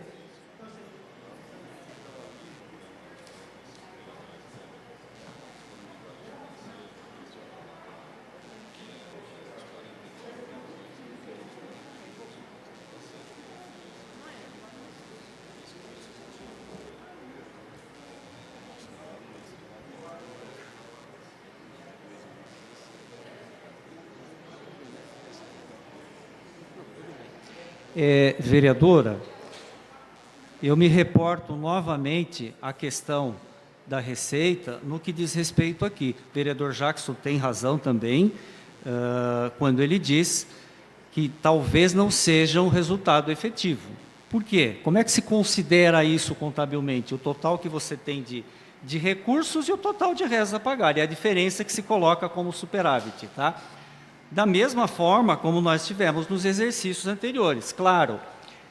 Vereadora, eu me reporto novamente à questão da receita no que diz respeito aqui. O vereador Jackson tem razão também, quando ele diz que talvez não seja um resultado efetivo. Por quê? Como é que se considera isso contabilmente? O total que você tem de recursos e o total de réis a pagar. E a diferença que se coloca como superávit, tá? Da mesma forma como nós tivemos nos exercícios anteriores. Claro,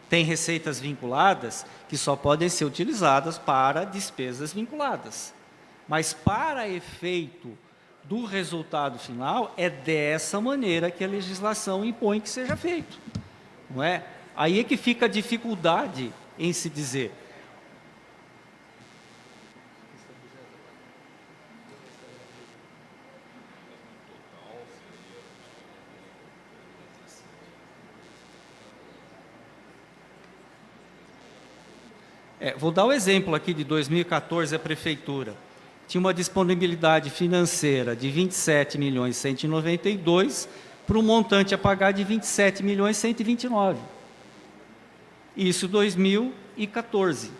tem receitas vinculadas que só podem ser utilizadas para despesas vinculadas. Mas para efeito do resultado final, é dessa maneira que a legislação impõe que seja feito. Não é? Aí é que fica a dificuldade em se dizer. Vou dar o exemplo aqui de 2014, a Prefeitura tinha uma disponibilidade financeira de 27.192.000 para um montante a pagar de 27.129.000. Isso 2014.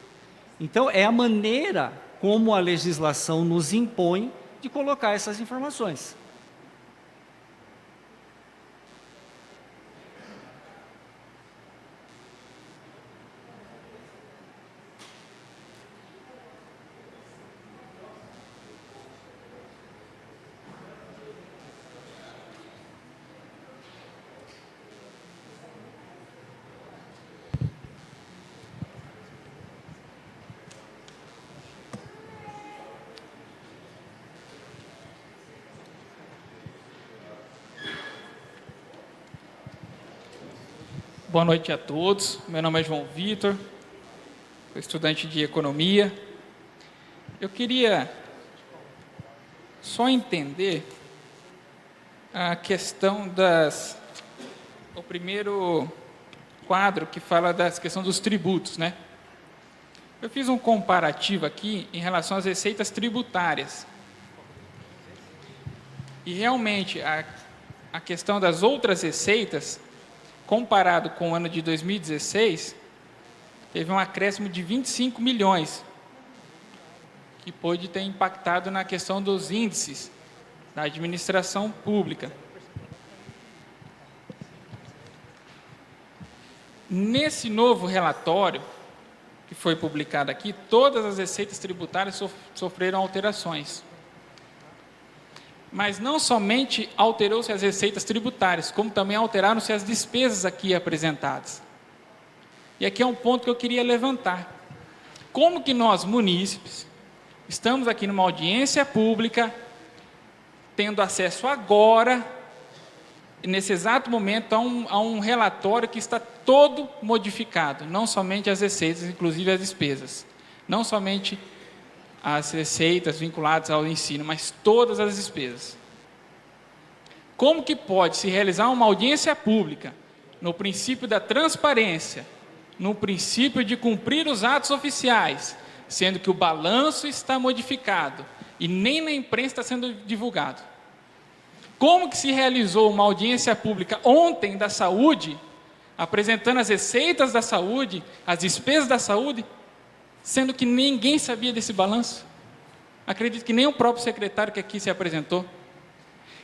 Então, é a maneira como a legislação nos impõe de colocar essas informações. Boa noite a todos. Meu nome é João Vitor, sou estudante de Economia. Eu queria só entender a questão o primeiro quadro que fala da questão dos tributos, né? Eu fiz um comparativo aqui em relação às receitas tributárias. E realmente a questão das outras receitas, comparado com o ano de 2016, teve um acréscimo de 25 milhões, que pôde ter impactado na questão dos índices da administração pública. Nesse novo relatório, que foi publicado aqui, todas as receitas tributárias sofreram alterações. Mas não somente alterou-se as receitas tributárias, como também alteraram-se as despesas aqui apresentadas. E aqui é um ponto que eu queria levantar. Como que nós, munícipes, Estamos aqui numa audiência pública, tendo acesso agora, nesse exato momento, a um relatório que está todo modificado, não somente as receitas, inclusive as despesas. Não somente as receitas vinculadas ao ensino, mas todas as despesas. Como que pode se realizar uma audiência pública, no princípio da transparência, no princípio de cumprir os atos oficiais, sendo que o balanço está modificado e nem na imprensa está sendo divulgado? Como que se realizou uma audiência pública ontem da saúde, apresentando as receitas da saúde, as despesas da saúde, sendo que ninguém sabia desse balanço? Acredito que nem o próprio secretário que aqui se apresentou.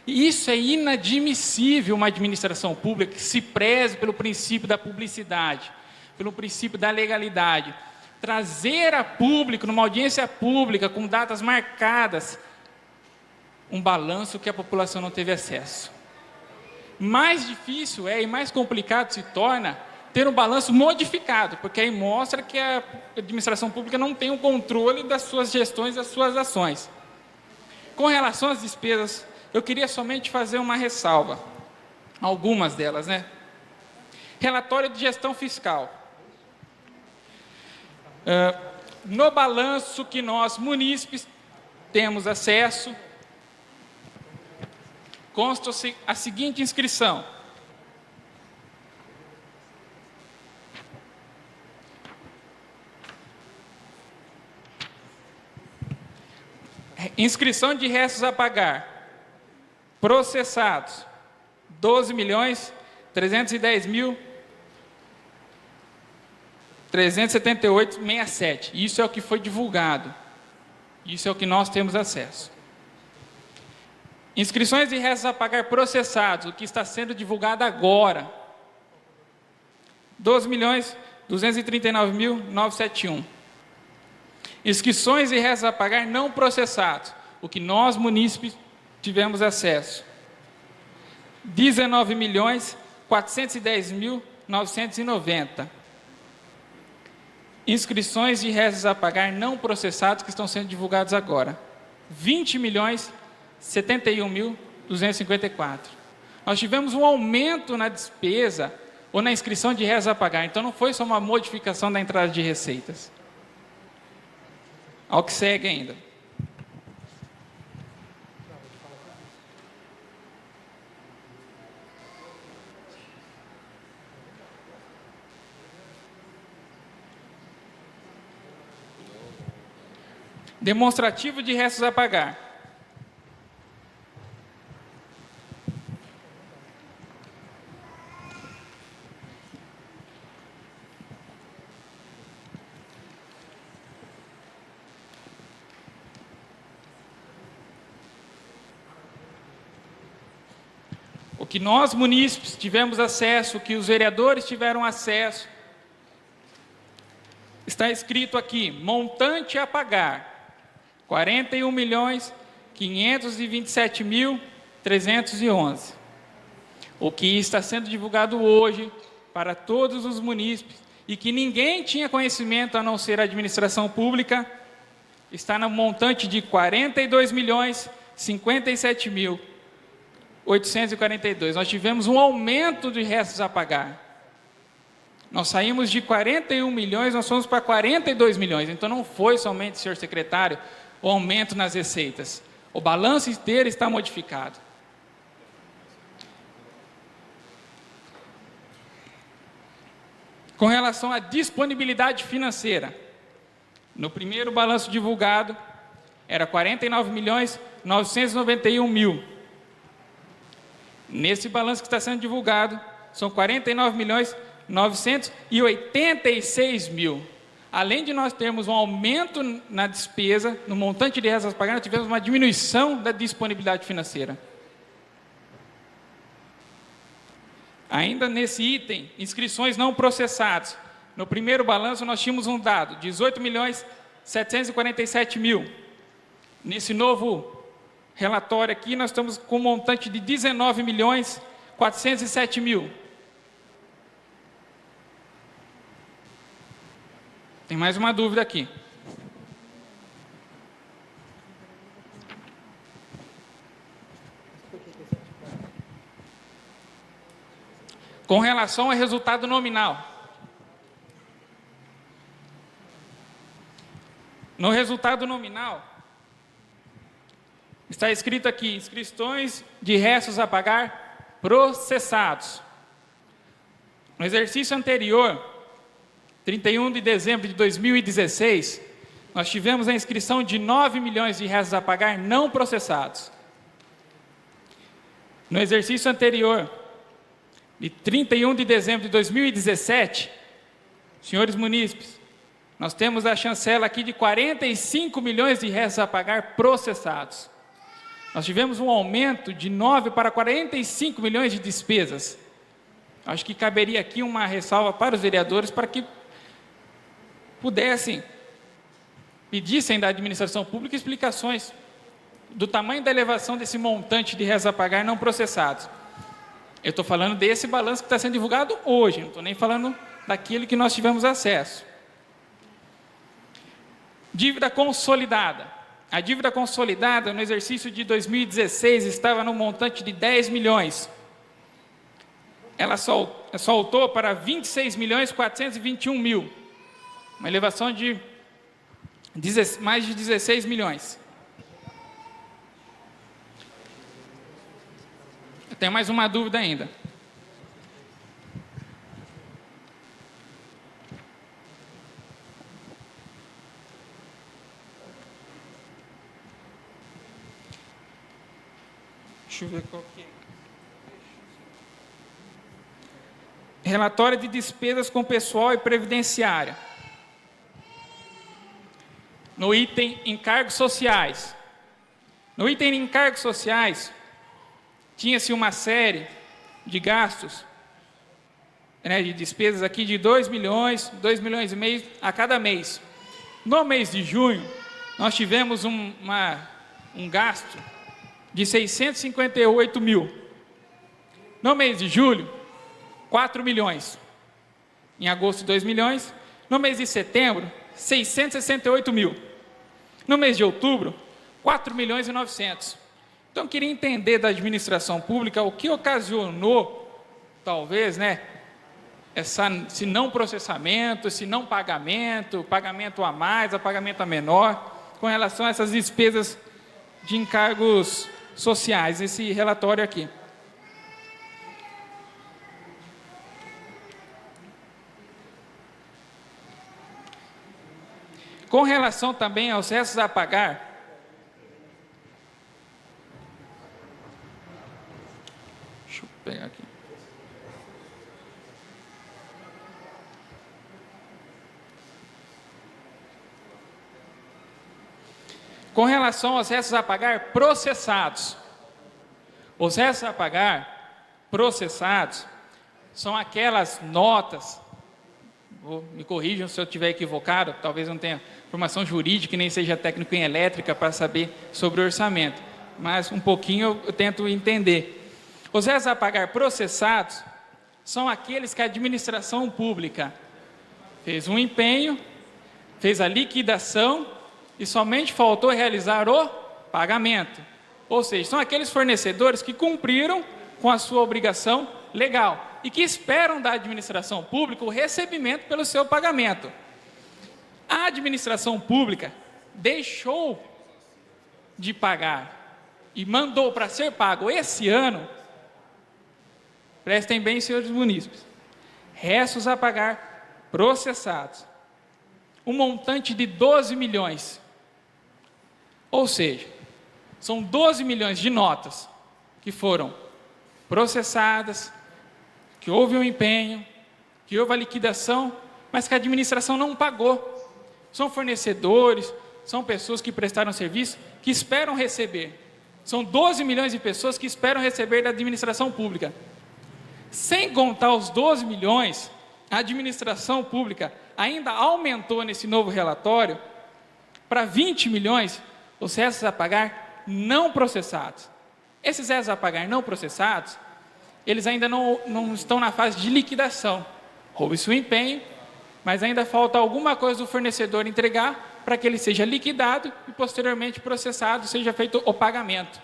E isso é inadmissível, uma administração pública que se preze pelo princípio da publicidade, pelo princípio da legalidade. Trazer a público, numa audiência pública, com datas marcadas, um balanço que a população não teve acesso. Mais difícil e mais complicado se torna ter um balanço modificado, porque aí mostra que a administração pública não tem o controle das suas gestões, das suas ações. Com relação às despesas, eu queria somente fazer uma ressalva, algumas delas, né? Relatório de gestão fiscal. No balanço que nós, munícipes, temos acesso, consta-se a seguinte inscrição: inscrição de restos a pagar, processados, 12.310.378,67. Isso é o que foi divulgado. Isso é o que nós temos acesso. Inscrições de restos a pagar processados, o que está sendo divulgado agora, 12.239.971. Inscrições de restos a pagar não processados, o que nós, munícipes, tivemos acesso, 19.410.990. Inscrições de restos a pagar não processados que estão sendo divulgados agora, 20.071.254. Nós tivemos um aumento na despesa ou na inscrição de restos a pagar, então não foi só uma modificação da entrada de receitas. Ao que segue ainda. Demonstrativo de restos a pagar. O que nós, munícipes, tivemos acesso, o que os vereadores tiveram acesso, está escrito aqui: montante a pagar, 41.527.311. O que está sendo divulgado hoje para todos os munícipes e que ninguém tinha conhecimento a não ser a administração pública, está no montante de 42.057.842. Nós tivemos um aumento de restos a pagar. Nós saímos de 41 milhões, nós fomos para 42 milhões. Então não foi somente, senhor secretário, o aumento nas receitas. O balanço inteiro está modificado. Com relação à disponibilidade financeira, no primeiro balanço divulgado, era 49.991.000. Nesse balanço que está sendo divulgado, são 49.986.000. Além de nós termos um aumento na despesa, no montante de restos a pagar, nós tivemos uma diminuição da disponibilidade financeira. Ainda nesse item, inscrições não processadas. No primeiro balanço, nós tínhamos um dado, 18.747.000. Nesse novo relatório aqui, nós estamos com um montante de 19.407.000. Tem mais uma dúvida aqui. Com relação ao resultado nominal. No resultado nominal, está escrito aqui, inscrições de restos a pagar processados. No exercício anterior, 31 de dezembro de 2016, nós tivemos a inscrição de 9 milhões de restos a pagar não processados. No exercício anterior, de 31 de dezembro de 2017, senhores munícipes, nós temos a chancela aqui de 45 milhões de restos a pagar processados. Nós tivemos um aumento de 9 para 45 milhões de despesas. Acho que caberia aqui uma ressalva para os vereadores para que pedissem da administração pública explicações do tamanho da elevação desse montante de restos a pagar não processados. Eu estou falando desse balanço que está sendo divulgado hoje, não estou nem falando daquilo que nós tivemos acesso. Dívida consolidada. A dívida consolidada no exercício de 2016 estava no montante de 10 milhões. Ela saltou para 26 milhões 421 mil. Uma elevação de mais de 16 milhões. Eu tenho mais uma dúvida ainda. Deixa eu ver qual que é. Relatório de despesas com pessoal e previdenciária. No item encargos sociais. No item encargos sociais, tinha-se uma série de gastos, de despesas aqui de 2 milhões e meio a cada mês. No mês de junho, nós tivemos um gasto de 658 mil. No mês de julho, 4 milhões. Em agosto, 2 milhões. No mês de setembro, 668 mil. No mês de outubro, 4 milhões e 900. Então, eu queria entender da administração pública o que ocasionou, talvez, esse não processamento, esse não pagamento, pagamento a mais, pagamento a menor, com relação a essas despesas de encargos sociais, esse relatório aqui. Com relação também aos restos a pagar, deixa eu pegar aqui. Com relação aos restos a pagar processados. Os restos a pagar processados são aquelas notas, me corrijam se eu estiver equivocado, talvez não tenha formação jurídica e nem seja técnico em elétrica para saber sobre o orçamento, mas um pouquinho eu tento entender. Os restos a pagar processados são aqueles que a administração pública fez um empenho, fez a liquidação e somente faltou realizar o pagamento. Ou seja, são aqueles fornecedores que cumpriram com a sua obrigação legal e que esperam da administração pública o recebimento pelo seu pagamento. A administração pública deixou de pagar e mandou para ser pago esse ano, prestem bem, senhores munícipes, restos a pagar processados, um montante de 12 milhões. Ou seja, são 12 milhões de notas que foram processadas, que houve um empenho, que houve a liquidação, mas que a administração não pagou. São fornecedores, são pessoas que prestaram serviço, que esperam receber. São 12 milhões de pessoas que esperam receber da administração pública. Sem contar os 12 milhões, a administração pública ainda aumentou nesse novo relatório para 20 milhões os restos a pagar não processados. Esses restos a pagar não processados, eles ainda não estão na fase de liquidação. Houve-se o empenho, mas ainda falta alguma coisa do fornecedor entregar para que ele seja liquidado e posteriormente processado, seja feito o pagamento.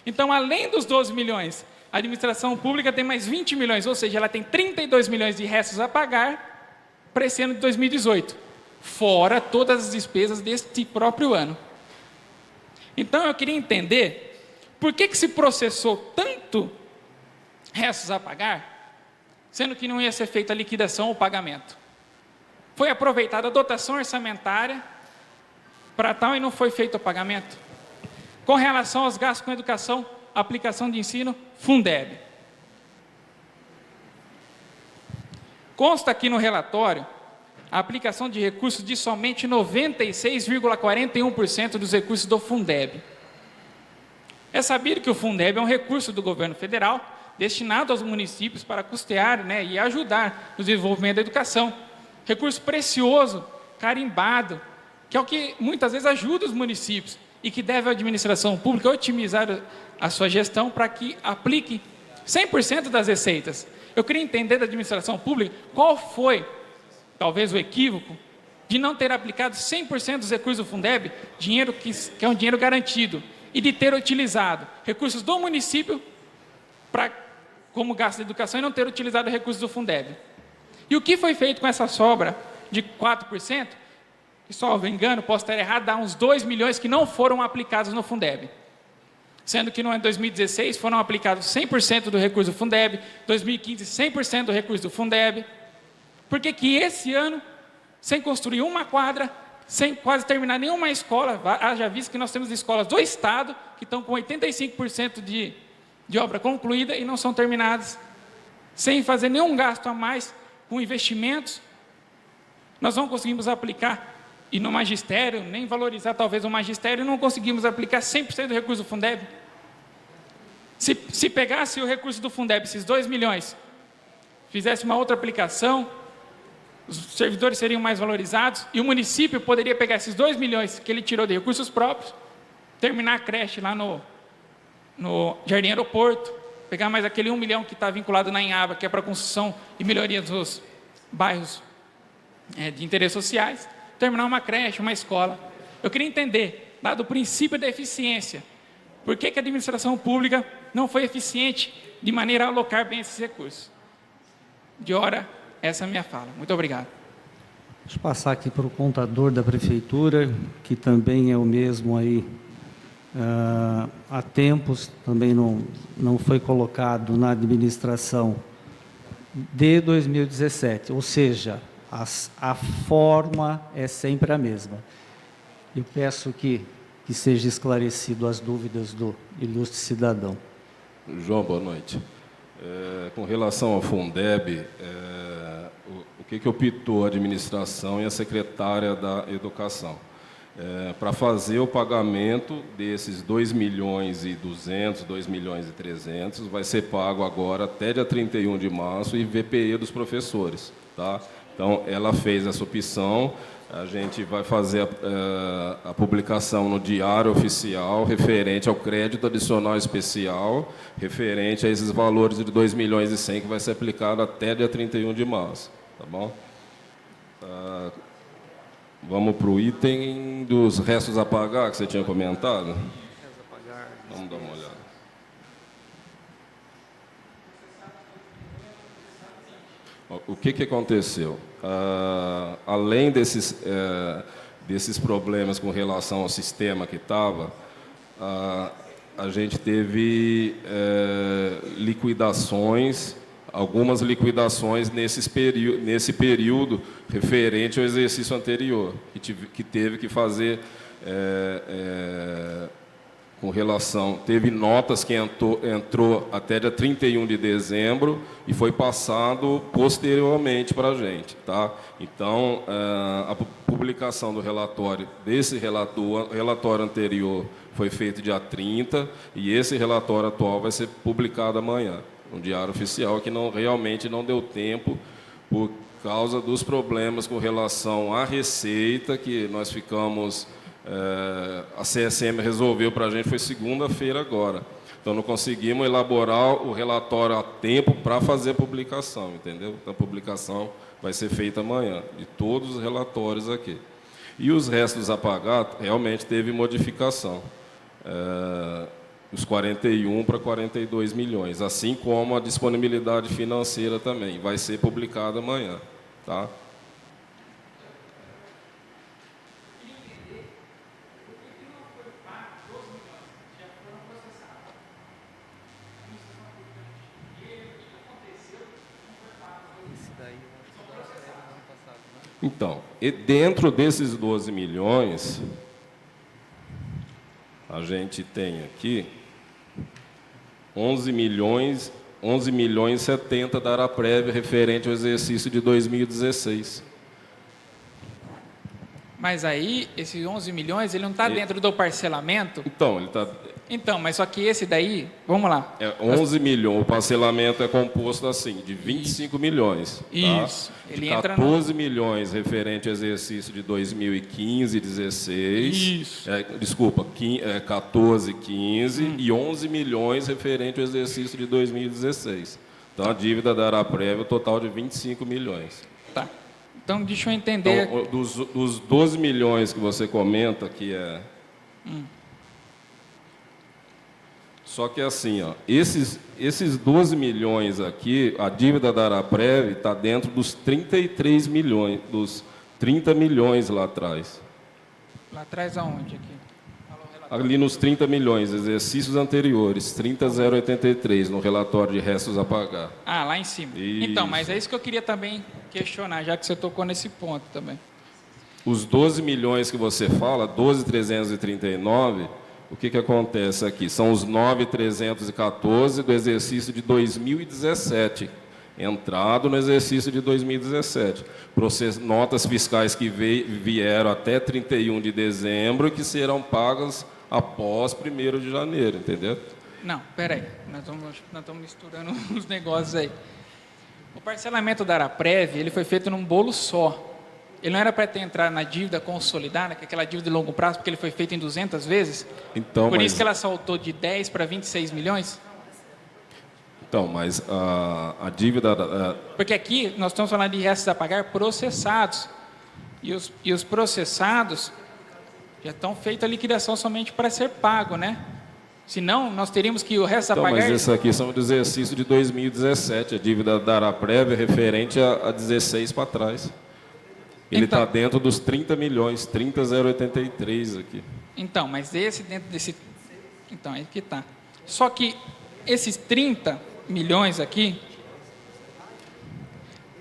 Então, além dos 12 milhões a administração pública tem mais 20 milhões, ou seja, ela tem 32 milhões de restos a pagar para esse ano de 2018, fora todas as despesas deste próprio ano. Então, eu queria entender por que se processou tanto restos a pagar, sendo que não ia ser feita a liquidação ou pagamento. Foi aproveitada a dotação orçamentária para tal e não foi feito o pagamento. Com relação aos gastos com educação, aplicação de ensino, Fundeb. Consta aqui no relatório a aplicação de recursos de somente 96,41% dos recursos do Fundeb. É sabido que o Fundeb é um recurso do governo federal destinado aos municípios para custear, e ajudar no desenvolvimento da educação. Recurso precioso, carimbado, que é o que muitas vezes ajuda os municípios e que deve a administração pública otimizar a sua gestão para que aplique 100% das receitas. Eu queria entender da administração pública qual foi, talvez, o equívoco de não ter aplicado 100% dos recursos do Fundeb, dinheiro que é um dinheiro garantido, e de ter utilizado recursos do município como gasto de educação e não ter utilizado recursos do Fundeb. E o que foi feito com essa sobra de 4%? Que, salvo engano, posso estar errado, dá uns 2 milhões que não foram aplicados no Fundeb. Sendo que no ano de 2016 foram aplicados 100% do recurso do Fundeb, 2015 100% do recurso do Fundeb. Por que esse ano, sem construir uma quadra, sem quase terminar nenhuma escola, haja visto que nós temos escolas do Estado que estão com 85% de obra concluída e não são terminadas, sem fazer nenhum gasto a mais com investimentos, nós não conseguimos aplicar, e no magistério, nem valorizar talvez o magistério, não conseguimos aplicar 100% do recurso do Fundeb. Se pegasse o recurso do Fundeb, esses 2 milhões, fizesse uma outra aplicação, os servidores seriam mais valorizados, e o município poderia pegar esses 2 milhões que ele tirou de recursos próprios, terminar a creche lá no Jardim Aeroporto, pegar mais aquele 1 milhão que está vinculado na Inhaba, que é para construção e melhoria dos bairros de interesses sociais, terminar uma creche, uma escola. Eu queria entender, dado o princípio da eficiência, por que a administração pública não foi eficiente de maneira a alocar bem esses recursos. De hora, essa é a minha fala. Muito obrigado. Deixa eu passar aqui para o contador da prefeitura, que também é o mesmo aí, há tempos, também não foi colocado na administração de 2017, ou seja, a forma é sempre a mesma. Eu peço que seja esclarecido as dúvidas do ilustre cidadão. João, boa noite. Com relação ao Fundeb, o que optou a administração e a secretária da Educação? Para fazer o pagamento desses 2 milhões e 200, 2 milhões e 300, vai ser pago agora até dia 31 de março e VPE dos professores, tá? Então, ela fez essa opção, a gente vai fazer a publicação no Diário Oficial, referente ao crédito adicional especial, referente a esses valores de 2 milhões e 100, que vai ser aplicado até dia 31 de março, tá bom? Vamos para o item dos restos a pagar, que você tinha comentado? Vamos dar uma olhada. O que aconteceu? Além desses problemas com relação ao sistema que estava, a gente teve liquidações, algumas liquidações nesse período referente ao exercício anterior, que teve que fazer com relação... Teve notas que entrou até dia 31 de dezembro e foi passado posteriormente para a gente, tá? Então, a publicação do relatório, relatório anterior foi feito dia 30 e esse relatório atual vai ser publicado amanhã, no Diário Oficial, que realmente não deu tempo por causa dos problemas com relação à receita, que nós ficamos... a CSM resolveu para a gente, foi segunda-feira agora. Então, não conseguimos elaborar o relatório a tempo para fazer a publicação, entendeu? Então, a publicação vai ser feita amanhã, de todos os relatórios aqui. E os restos a pagar, realmente teve modificação. os 41 para 42 milhões, assim como a disponibilidade financeira também, vai ser publicada amanhã, tá? Então, e dentro desses 12 milhões, a gente tem aqui 11 milhões 70 da Araprévia referente ao exercício de 2016. Mas aí, esses 11 milhões, ele não está dentro do parcelamento? Então, ele está... Então, mas só que esse daí, vamos lá. 11 milhões, o parcelamento é composto assim, de 25 milhões. Isso. Tá? Ele de entra 14 milhões referente ao exercício de 2015 e 16. Isso. 14, 15 e 11 milhões referente ao exercício de 2016. Então, a dívida da Araprévia, o total de 25 milhões. Tá. Então, deixa eu entender... Então, dos 12 milhões que você comenta, que é... Só que assim, ó, esses 12 milhões aqui, a dívida da Araprévia está dentro dos 33 milhões, dos 30 milhões lá atrás. Lá atrás aonde aqui? Ali nos 30 milhões, exercícios anteriores, 30.083, no relatório de restos a pagar. Ah, lá em cima. Isso. Então, mas é isso que eu queria também questionar, já que você tocou nesse ponto também. Os 12 milhões que você fala, 12.339, o que acontece aqui? São os 9.314 do exercício de 2017, entrado no exercício de 2017. Notas fiscais que vieram até 31 de dezembro e que serão pagas após 1º de janeiro, entendeu? Não, peraí, nós estamos misturando os negócios aí. O parcelamento da Araprévia, ele foi feito num bolo só. Ele não era para ter entrado na dívida consolidada, que é aquela dívida de longo prazo, porque ele foi feito em 200 vezes? Então, Por isso que ela saltou de 10 para 26 milhões? Então, mas a dívida... Porque aqui nós estamos falando de restos a pagar processados. E os processados já estão feitos a liquidação somente para ser pago, né? Senão, nós teríamos que o resto a pagar... Mas esses aqui são do exercício de 2017, a dívida da Araprévia referente a 16 para trás. Ele está dentro dos 30 milhões, 30.083 aqui. Então, mas esse dentro desse... Então, é que está. Só que esses 30 milhões aqui,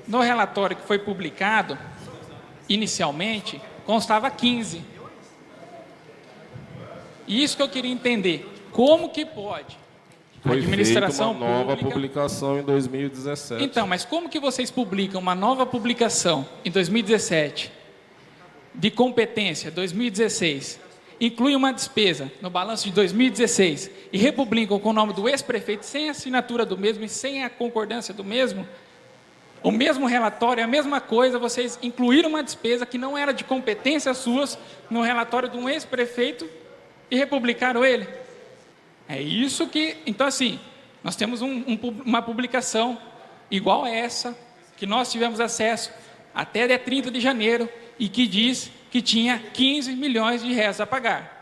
no relatório que foi publicado, inicialmente, constava 15. E isso que eu queria entender. Como que pode? Foi Administração feita uma nova pública... publicação em 2017. Então, mas como que vocês publicam uma nova publicação em 2017, de competência 2016, inclui uma despesa no balanço de 2016 e republicam com o nome do ex-prefeito sem a assinatura do mesmo e sem a concordância do mesmo? O mesmo relatório, a mesma coisa, vocês incluíram uma despesa que não era de competência suas no relatório de um ex-prefeito e republicaram ele? É isso que... Então, assim, nós temos uma publicação igual a essa, que nós tivemos acesso até dia 30 de janeiro, e que diz que tinha 15 milhões de réis a pagar.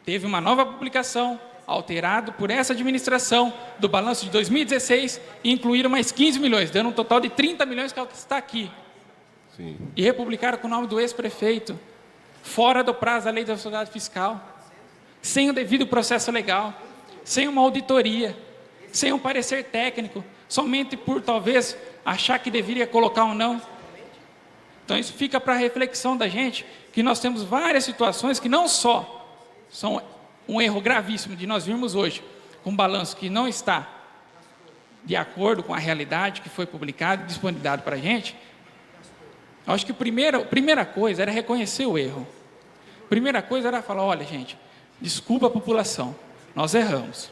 Teve uma nova publicação, alterado por essa administração, do balanço de 2016, e incluíram mais 15 milhões, dando um total de 30 milhões, que é o que está aqui. Sim. E republicaram com o nome do ex-prefeito, fora do prazo da lei da sociedade fiscal, sem o devido processo legal, sem uma auditoria, sem um parecer técnico, somente por talvez achar que deveria colocar ou não. Então isso fica para a reflexão da gente, que nós temos várias situações que não só são um erro gravíssimo de nós virmos hoje com um balanço que não está de acordo com a realidade que foi publicado e disponibilizado para a gente. Eu acho que a primeira coisa era reconhecer o erro. A primeira coisa era falar, olha gente, desculpa a população, nós erramos.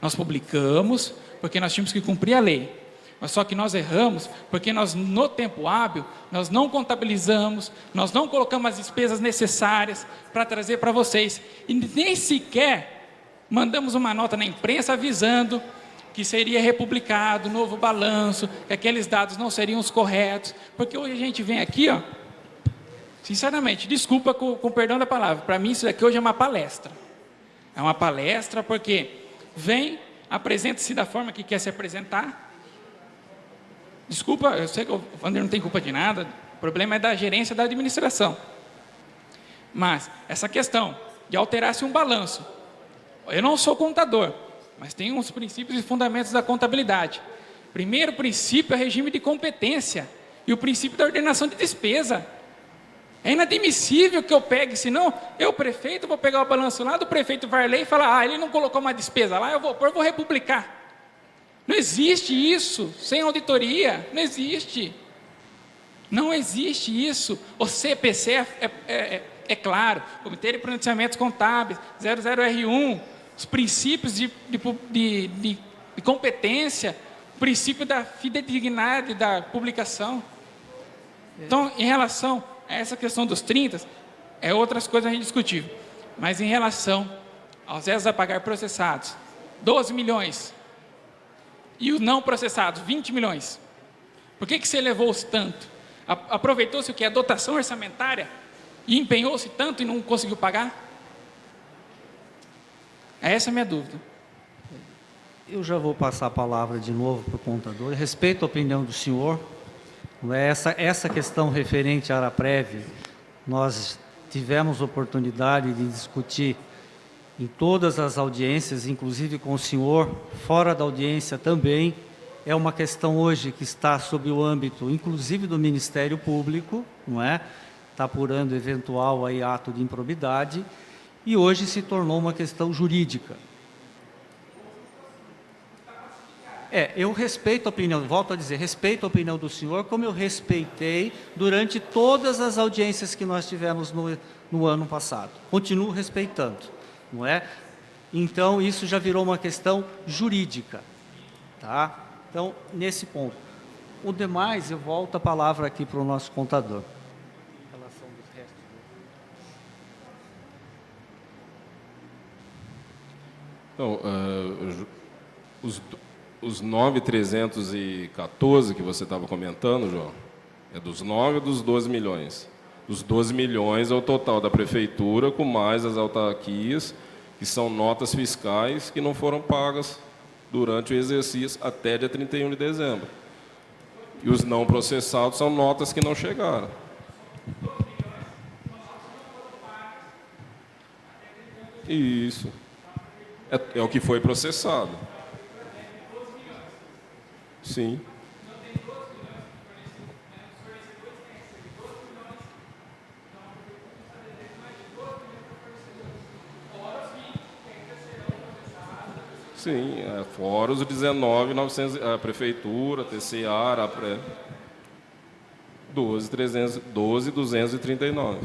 Nós publicamos porque nós tínhamos que cumprir a lei. Mas só que nós erramos porque nós, no tempo hábil, nós não contabilizamos, nós não colocamos as despesas necessárias para trazer para vocês. E nem sequer mandamos uma nota na imprensa avisando que seria republicado o novo balanço, que aqueles dados não seriam os corretos. Porque hoje a gente vem aqui, ó, sinceramente, desculpa com perdão da palavra, para mim isso daqui hoje é uma palestra. É uma palestra porque vem, apresenta-se da forma que quer se apresentar. Desculpa, eu sei que o Wander não tem culpa de nada, o problema é da gerência da administração. Mas essa questão de alterar-se um balanço, eu não sou contador, mas tem uns princípios e fundamentos da contabilidade. Primeiro princípio é o regime de competência e o princípio da ordenação de despesa. É inadmissível que eu pegue, senão eu, prefeito, vou pegar o balanço lá do prefeito Varley e falar, ele não colocou uma despesa lá, eu vou republicar. Não existe isso, sem auditoria, não existe. Não existe isso. O CPC é claro, Comitê de Pronunciamentos Contábeis, 00R1, os princípios de competência, o princípio da fidedignidade da publicação. Então, em relação a essa questão dos 30, é outras coisas a gente discutir. Mas em relação aos zeros a pagar processados, 12 milhões, e os não processados, 20 milhões. Por que você elevou-se tanto? Aproveitou-se o que? A dotação orçamentária e empenhou-se tanto e não conseguiu pagar? Essa é a minha dúvida. Eu já vou passar a palavra de novo para o contador. Eu respeito a opinião do senhor. Essa questão referente à Araprev, nós tivemos oportunidade de discutir em todas as audiências, inclusive com o senhor, fora da audiência também. É uma questão hoje que está sob o âmbito, inclusive, do Ministério Público, não é? Está apurando eventual aí ato de improbidade, e hoje se tornou uma questão jurídica. Eu respeito a opinião, volto a dizer, respeito a opinião do senhor, como eu respeitei durante todas as audiências que nós tivemos no ano passado. Continuo respeitando, não é? Então, isso já virou uma questão jurídica, tá? Então, nesse ponto. O demais, eu volto a palavra aqui para o nosso contador. Em relação dos restos. Então, os 9.314 que você estava comentando, João, é dos 9 ou dos 12 milhões? Os 12 milhões é o total da prefeitura, com mais as autarquias, que são notas fiscais que não foram pagas durante o exercício até dia 31 de dezembro. E os não processados são notas que não chegaram. Isso. É o que foi processado. Sim. Sim, fora os 19.900, a prefeitura, a TCA, a pré 12.239.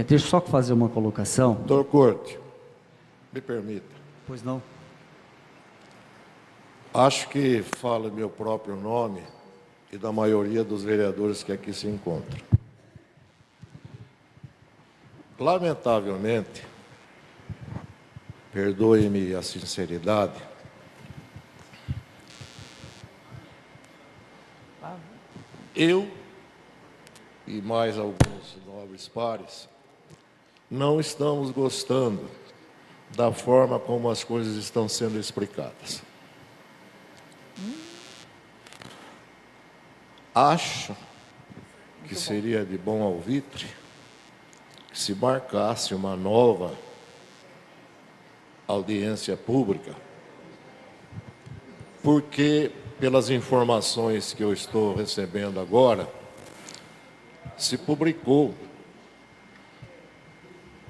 Deixa eu só fazer uma colocação. Doutor Corte, me permita. Pois não. Acho que falo em meu próprio nome e da maioria dos vereadores que aqui se encontram. Lamentavelmente, perdoe-me a sinceridade, eu e mais alguns nobres pares não estamos gostando da forma como as coisas estão sendo explicadas. Acho que seria de bom alvitre que se marcasse uma nova audiência pública, porque, pelas informações que eu estou recebendo agora, se publicou,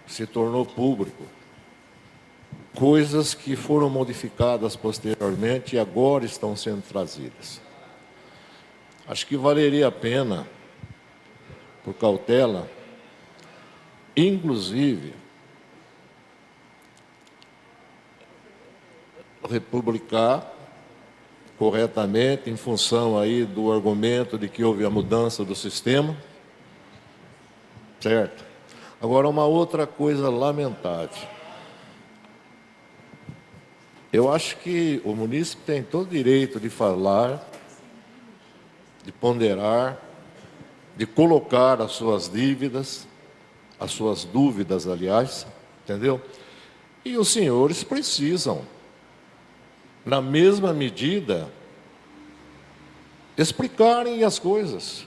se tornou público, coisas que foram modificadas posteriormente e agora estão sendo trazidas. Acho que valeria a pena, por cautela, inclusive, republicar corretamente, em função aí do argumento de que houve a mudança do sistema, certo? Agora, uma outra coisa lamentável. Eu acho que o munícipe tem todo o direito de falar, de ponderar, de colocar as suas dívidas, as suas dúvidas, aliás, entendeu? E os senhores precisam, na mesma medida, explicarem as coisas,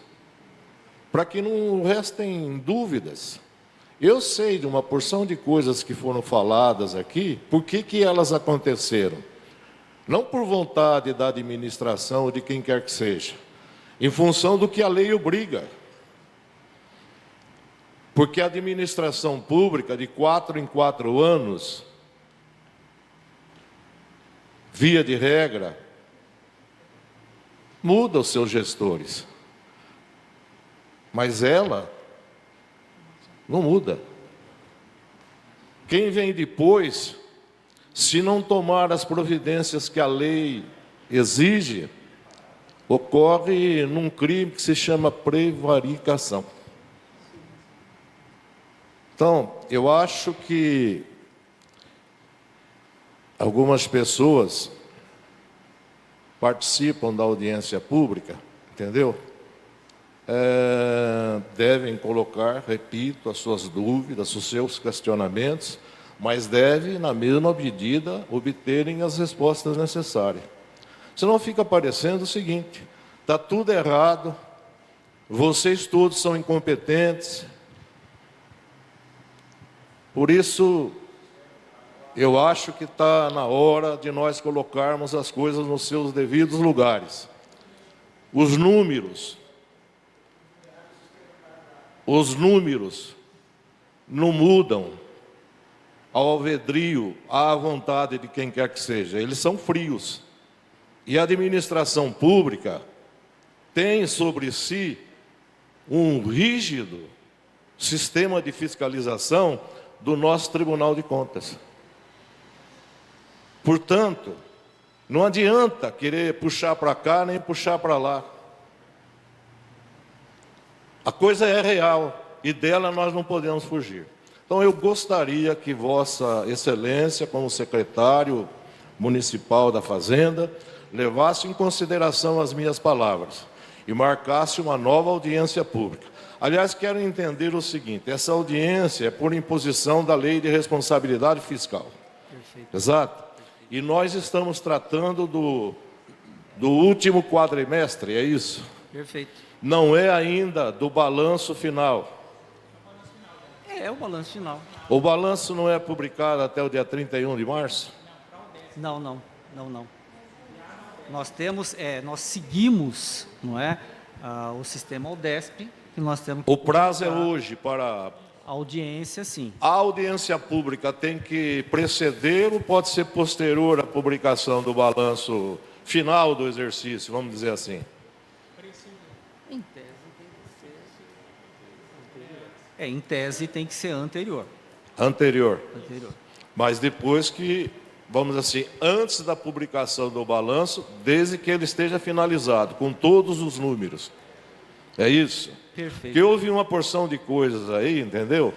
para que não restem dúvidas. Eu sei de uma porção de coisas que foram faladas aqui, por que elas aconteceram? Não por vontade da administração ou de quem quer que seja, em função do que a lei obriga. Porque a administração pública, de 4 em 4 anos, via de regra, muda os seus gestores. Mas ela não muda. Quem vem depois, se não tomar as providências que a lei exige, ocorre num crime que se chama prevaricação. Então, eu acho que algumas pessoas participam da audiência pública, entendeu? Devem colocar, repito, as suas dúvidas, os seus questionamentos, mas devem, na mesma medida, obterem as respostas necessárias. Senão fica parecendo o seguinte: está tudo errado, vocês todos são incompetentes. Por isso, eu acho que está na hora de nós colocarmos as coisas nos seus devidos lugares. Os números não mudam ao alvedrio, à vontade de quem quer que seja. Eles são frios. E a administração pública tem sobre si um rígido sistema de fiscalização do nosso Tribunal de Contas. Portanto, não adianta querer puxar para cá nem puxar para lá. A coisa é real e dela nós não podemos fugir. Então eu gostaria que Vossa Excelência, como secretário municipal da Fazenda, levasse em consideração as minhas palavras e marcasse uma nova audiência pública. Aliás, quero entender o seguinte: essa audiência é por imposição da Lei de Responsabilidade Fiscal. Perfeito. Exato? E nós estamos tratando do último quadrimestre, é isso? Perfeito. Não é ainda do balanço final. É o balanço final. O balanço não é publicado até o dia 31 de março? Não. Nós seguimos, não é, o sistema Aldesp, que nós temos que o prazo é hoje para... A audiência, sim. A audiência pública tem que preceder ou pode ser posterior à publicação do balanço final do exercício, vamos dizer assim? Em tese tem que ser anterior. Em tese tem que ser anterior. Anterior. Mas depois que, vamos dizer assim, antes da publicação do balanço, desde que ele esteja finalizado, com todos os números. É isso? Perfeito. Porque houve uma porção de coisas aí, entendeu?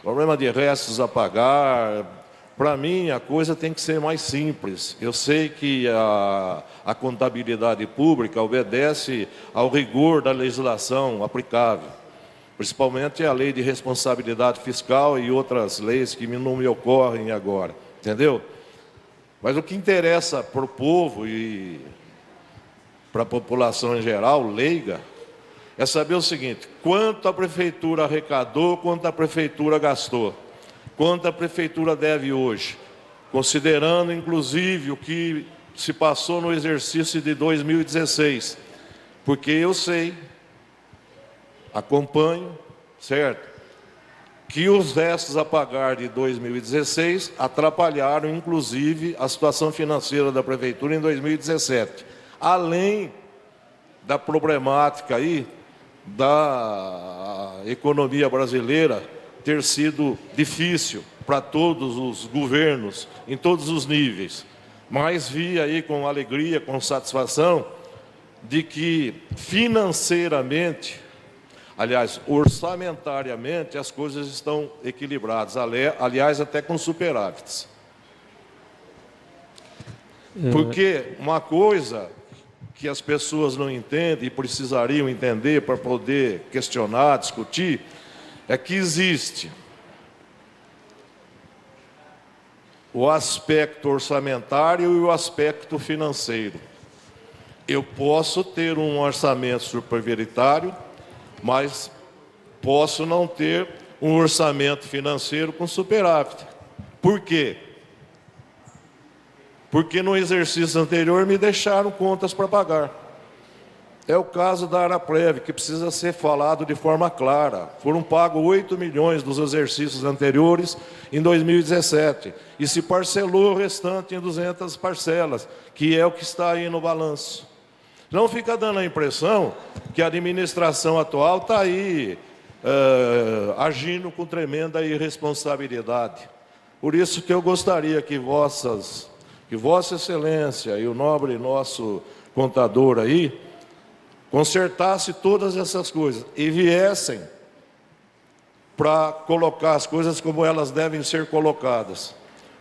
Problema de restos a pagar. Para mim, a coisa tem que ser mais simples. Eu sei que a contabilidade pública obedece ao rigor da legislação aplicável, principalmente a Lei de Responsabilidade Fiscal e outras leis que não me ocorrem agora, entendeu? Mas o que interessa para o povo e para a população em geral, leiga, é saber o seguinte: quanto a prefeitura arrecadou, quanto a prefeitura gastou, quanto a prefeitura deve hoje, considerando inclusive o que se passou no exercício de 2016, porque eu sei, acompanho, certo, que os restos a pagar de 2016 atrapalharam inclusive a situação financeira da prefeitura em 2017, além da problemática aí da economia brasileira ter sido difícil para todos os governos, em todos os níveis. Mas vi aí com alegria, com satisfação, de que financeiramente, aliás, orçamentariamente, as coisas estão equilibradas, aliás, até com superávites. Porque uma coisa que as pessoas não entendem e precisariam entender para poder questionar, discutir, é que existe o aspecto orçamentário e o aspecto financeiro. Eu posso ter um orçamento supervitário, mas posso não ter um orçamento financeiro com superávit. Por quê? Porque no exercício anterior me deixaram contas para pagar. É o caso da Araprev, que precisa ser falado de forma clara. Foram pagos 8 milhões dos exercícios anteriores em 2017 e se parcelou o restante em 200 parcelas, que é o que está aí no balanço. Não fica dando a impressão que a administração atual está aí agindo com tremenda irresponsabilidade. Por isso que eu gostaria que Vossa Excelência e o nobre nosso contador aí consertasse todas essas coisas e viessem para colocar as coisas como elas devem ser colocadas,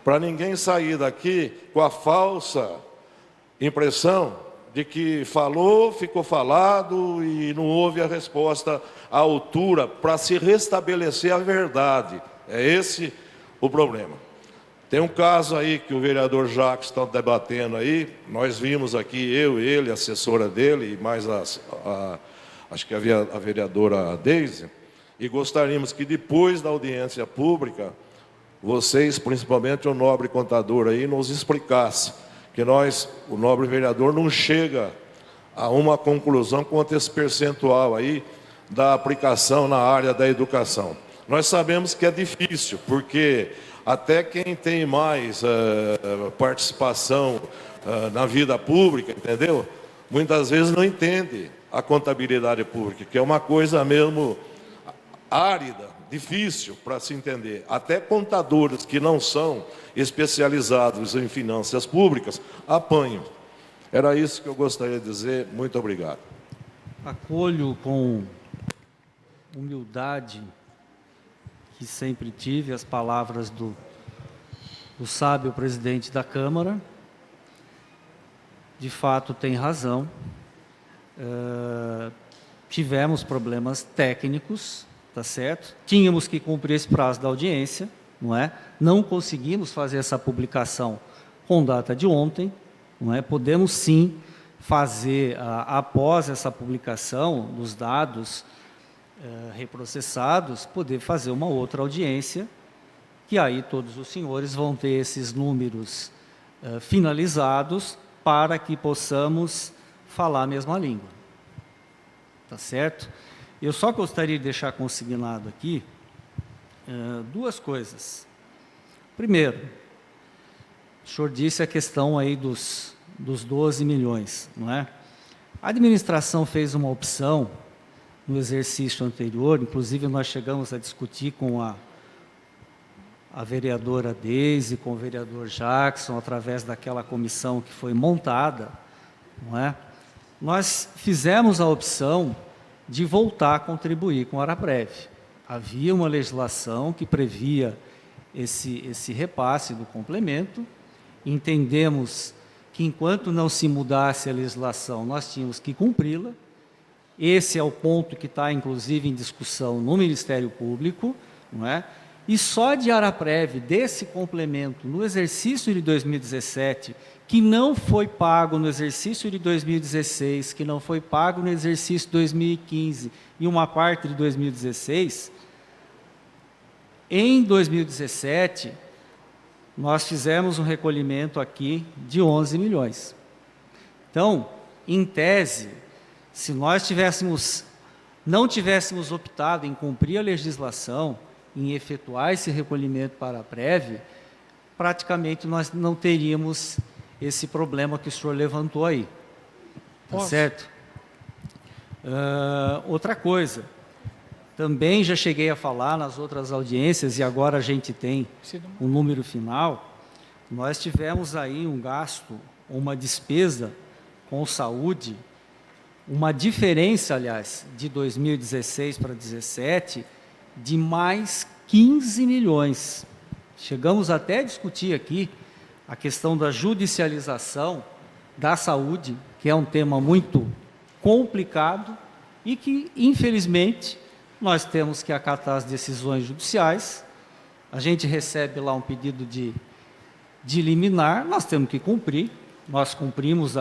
para ninguém sair daqui com a falsa impressão de que falou, ficou falado e não houve a resposta à altura para se restabelecer a verdade. É esse o problema. Tem um caso aí que o vereador Jacques está debatendo aí, nós vimos aqui, eu, ele, a assessora dele, e mais acho que a vereadora Deise, e gostaríamos que depois da audiência pública, vocês, principalmente o nobre contador aí, nos explicasse, que nós, o nobre vereador, não chega a uma conclusão quanto a esse percentual aí da aplicação na área da educação. Nós sabemos que é difícil, porque até quem tem mais participação na vida pública, entendeu? Muitas vezes não entende a contabilidade pública, que é uma coisa mesmo árida, difícil para se entender. Até contadores que não são especializados em finanças públicas apanham. Era isso que eu gostaria de dizer. Muito obrigado. Acolho com humildade que sempre tive as palavras do sábio presidente da Câmara. De fato, tem razão. Tivemos problemas técnicos, tá certo? Tínhamos que cumprir esse prazo da audiência, não é? Não conseguimos fazer essa publicação com data de ontem, não é? Podemos sim fazer, após essa publicação dos dados reprocessados, poder fazer uma outra audiência, que aí todos os senhores vão ter esses números finalizados para que possamos falar a mesma língua. Tá certo? Eu só gostaria de deixar consignado aqui duas coisas. Primeiro, o senhor disse a questão aí dos 12 milhões, não é? A administração fez uma opção no exercício anterior, inclusive nós chegamos a discutir com a vereadora Deise, com o vereador Jackson, através daquela comissão que foi montada, não é? Nós fizemos a opção de voltar a contribuir com a Araprev. Havia uma legislação que previa esse repasse do complemento, entendemos que enquanto não se mudasse a legislação, nós tínhamos que cumpri-la. Esse é o ponto que está, inclusive, em discussão no Ministério Público, não é? E só de Araprev, desse complemento, no exercício de 2017, que não foi pago no exercício de 2016, que não foi pago no exercício de 2015 e uma parte de 2016, em 2017, nós fizemos um recolhimento aqui de 11 milhões. Então, em tese, se nós não tivéssemos optado em cumprir a legislação, em efetuar esse recolhimento para a Araprev, praticamente nós não teríamos esse problema que o senhor levantou aí. Tá certo? Outra coisa, também já cheguei a falar nas outras audiências, e agora a gente tem um número final, nós tivemos aí um gasto, uma despesa com saúde, uma diferença, aliás, de 2016 para 2017, de mais 15 milhões. Chegamos até a discutir aqui a questão da judicialização da saúde, que é um tema muito complicado e que, infelizmente, nós temos que acatar as decisões judiciais. A gente recebe lá um pedido de liminar, nós temos que cumprir, nós cumprimos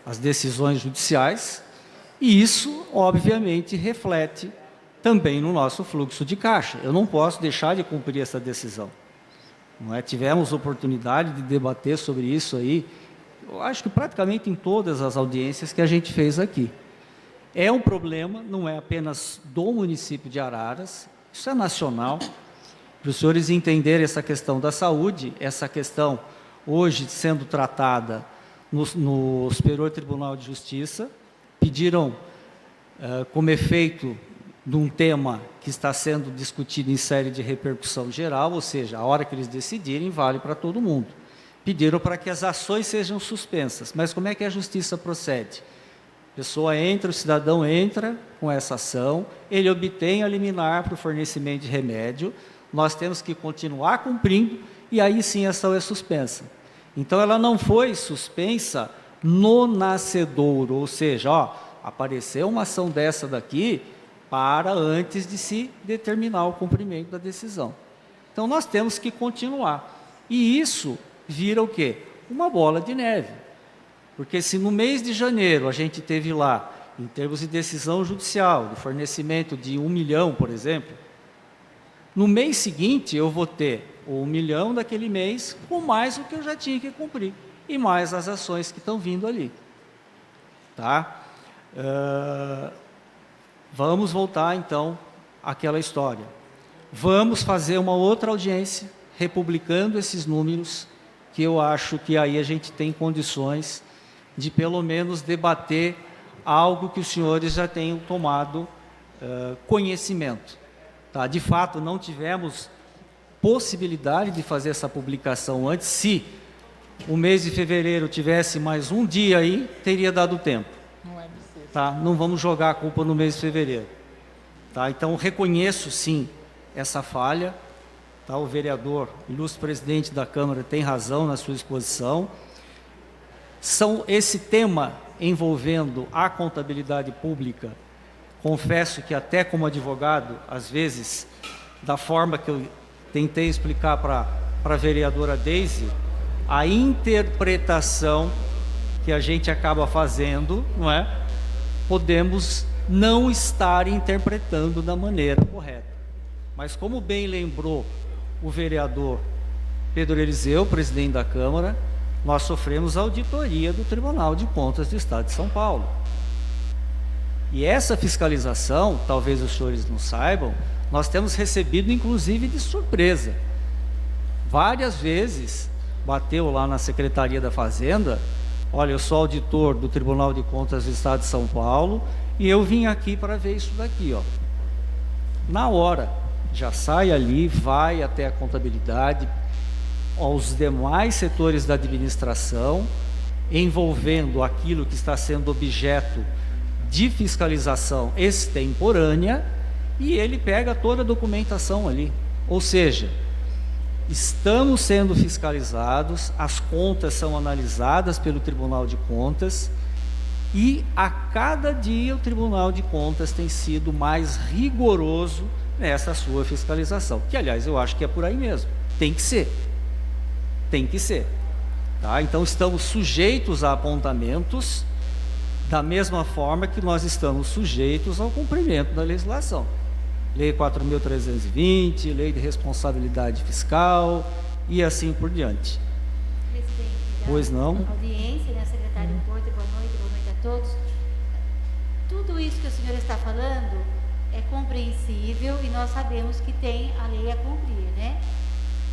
as decisões judiciais, e isso, obviamente, reflete também no nosso fluxo de caixa. Eu não posso deixar de cumprir essa decisão. Não é? Tivemos oportunidade de debater sobre isso aí, eu acho que praticamente em todas as audiências que a gente fez aqui. É um problema, não é apenas do município de Araras, isso é nacional. Para os senhores entenderem essa questão da saúde, essa questão hoje sendo tratada no Superior Tribunal de Justiça, pediram como efeito de um tema que está sendo discutido em série de repercussão geral, ou seja, a hora que eles decidirem vale para todo mundo. Pediram para que as ações sejam suspensas, mas como é que a justiça procede? A pessoa entra, o cidadão entra com essa ação, ele obtém a liminar para o fornecimento de remédio, nós temos que continuar cumprindo e aí sim a ação é suspensa. Então ela não foi suspensa no nascedouro, ou seja, apareceu uma ação dessa daqui para antes de se determinar o cumprimento da decisão. Então nós temos que continuar. E isso vira o quê? Uma bola de neve. Porque se no mês de janeiro a gente teve lá, em termos de decisão judicial, do fornecimento de 1 milhão, por exemplo, no mês seguinte eu vou ter o 1 milhão daquele mês com mais o que eu já tinha que cumprir e mais as ações que estão vindo ali. Tá? Vamos voltar então àquela história. Vamos fazer uma outra audiência republicando esses números, que eu acho que aí a gente tem condições de pelo menos debater algo que os senhores já tenham tomado conhecimento. Tá? De fato, não tivemos possibilidade de fazer essa publicação antes. Se o mês de fevereiro tivesse mais um dia aí, teria dado tempo. Tá? Não vamos jogar a culpa no mês de fevereiro. Tá? Então, reconheço sim essa falha. Tá? O vereador, ilustre presidente da Câmara, tem razão na sua exposição. Esse tema envolvendo a contabilidade pública, confesso que até como advogado, às vezes, da forma que eu tentei explicar para a vereadora Deise, a interpretação que a gente acaba fazendo, não é? Podemos não estar interpretando da maneira correta. Mas como bem lembrou o vereador Pedro Eliseu, presidente da Câmara, nós sofremos a auditoria do Tribunal de Contas do Estado de São Paulo. E essa fiscalização, talvez os senhores não saibam, nós temos recebido inclusive de surpresa. Várias vezes bateu lá na Secretaria da Fazenda: olha, eu sou auditor do Tribunal de Contas do Estado de São Paulo e eu vim aqui para ver isso daqui, ó. Na hora, já sai ali, vai até a contabilidade, aos demais setores da administração, envolvendo aquilo que está sendo objeto de fiscalização extemporânea, e ele pega toda a documentação ali. Ou seja, estamos sendo fiscalizados, as contas são analisadas pelo Tribunal de Contas, e a cada dia o Tribunal de Contas tem sido mais rigoroso nessa sua fiscalização, que aliás eu acho que é por aí mesmo, tem que ser. Tem que ser. Tá? Então estamos sujeitos a apontamentos da mesma forma que nós estamos sujeitos ao cumprimento da legislação. Lei 4.320, Lei de Responsabilidade Fiscal e assim por diante. Presidente, pois não? Audiência, né, secretário Porto, boa noite a todos. Tudo isso que o senhor está falando é compreensível e nós sabemos que tem a lei a cumprir, né?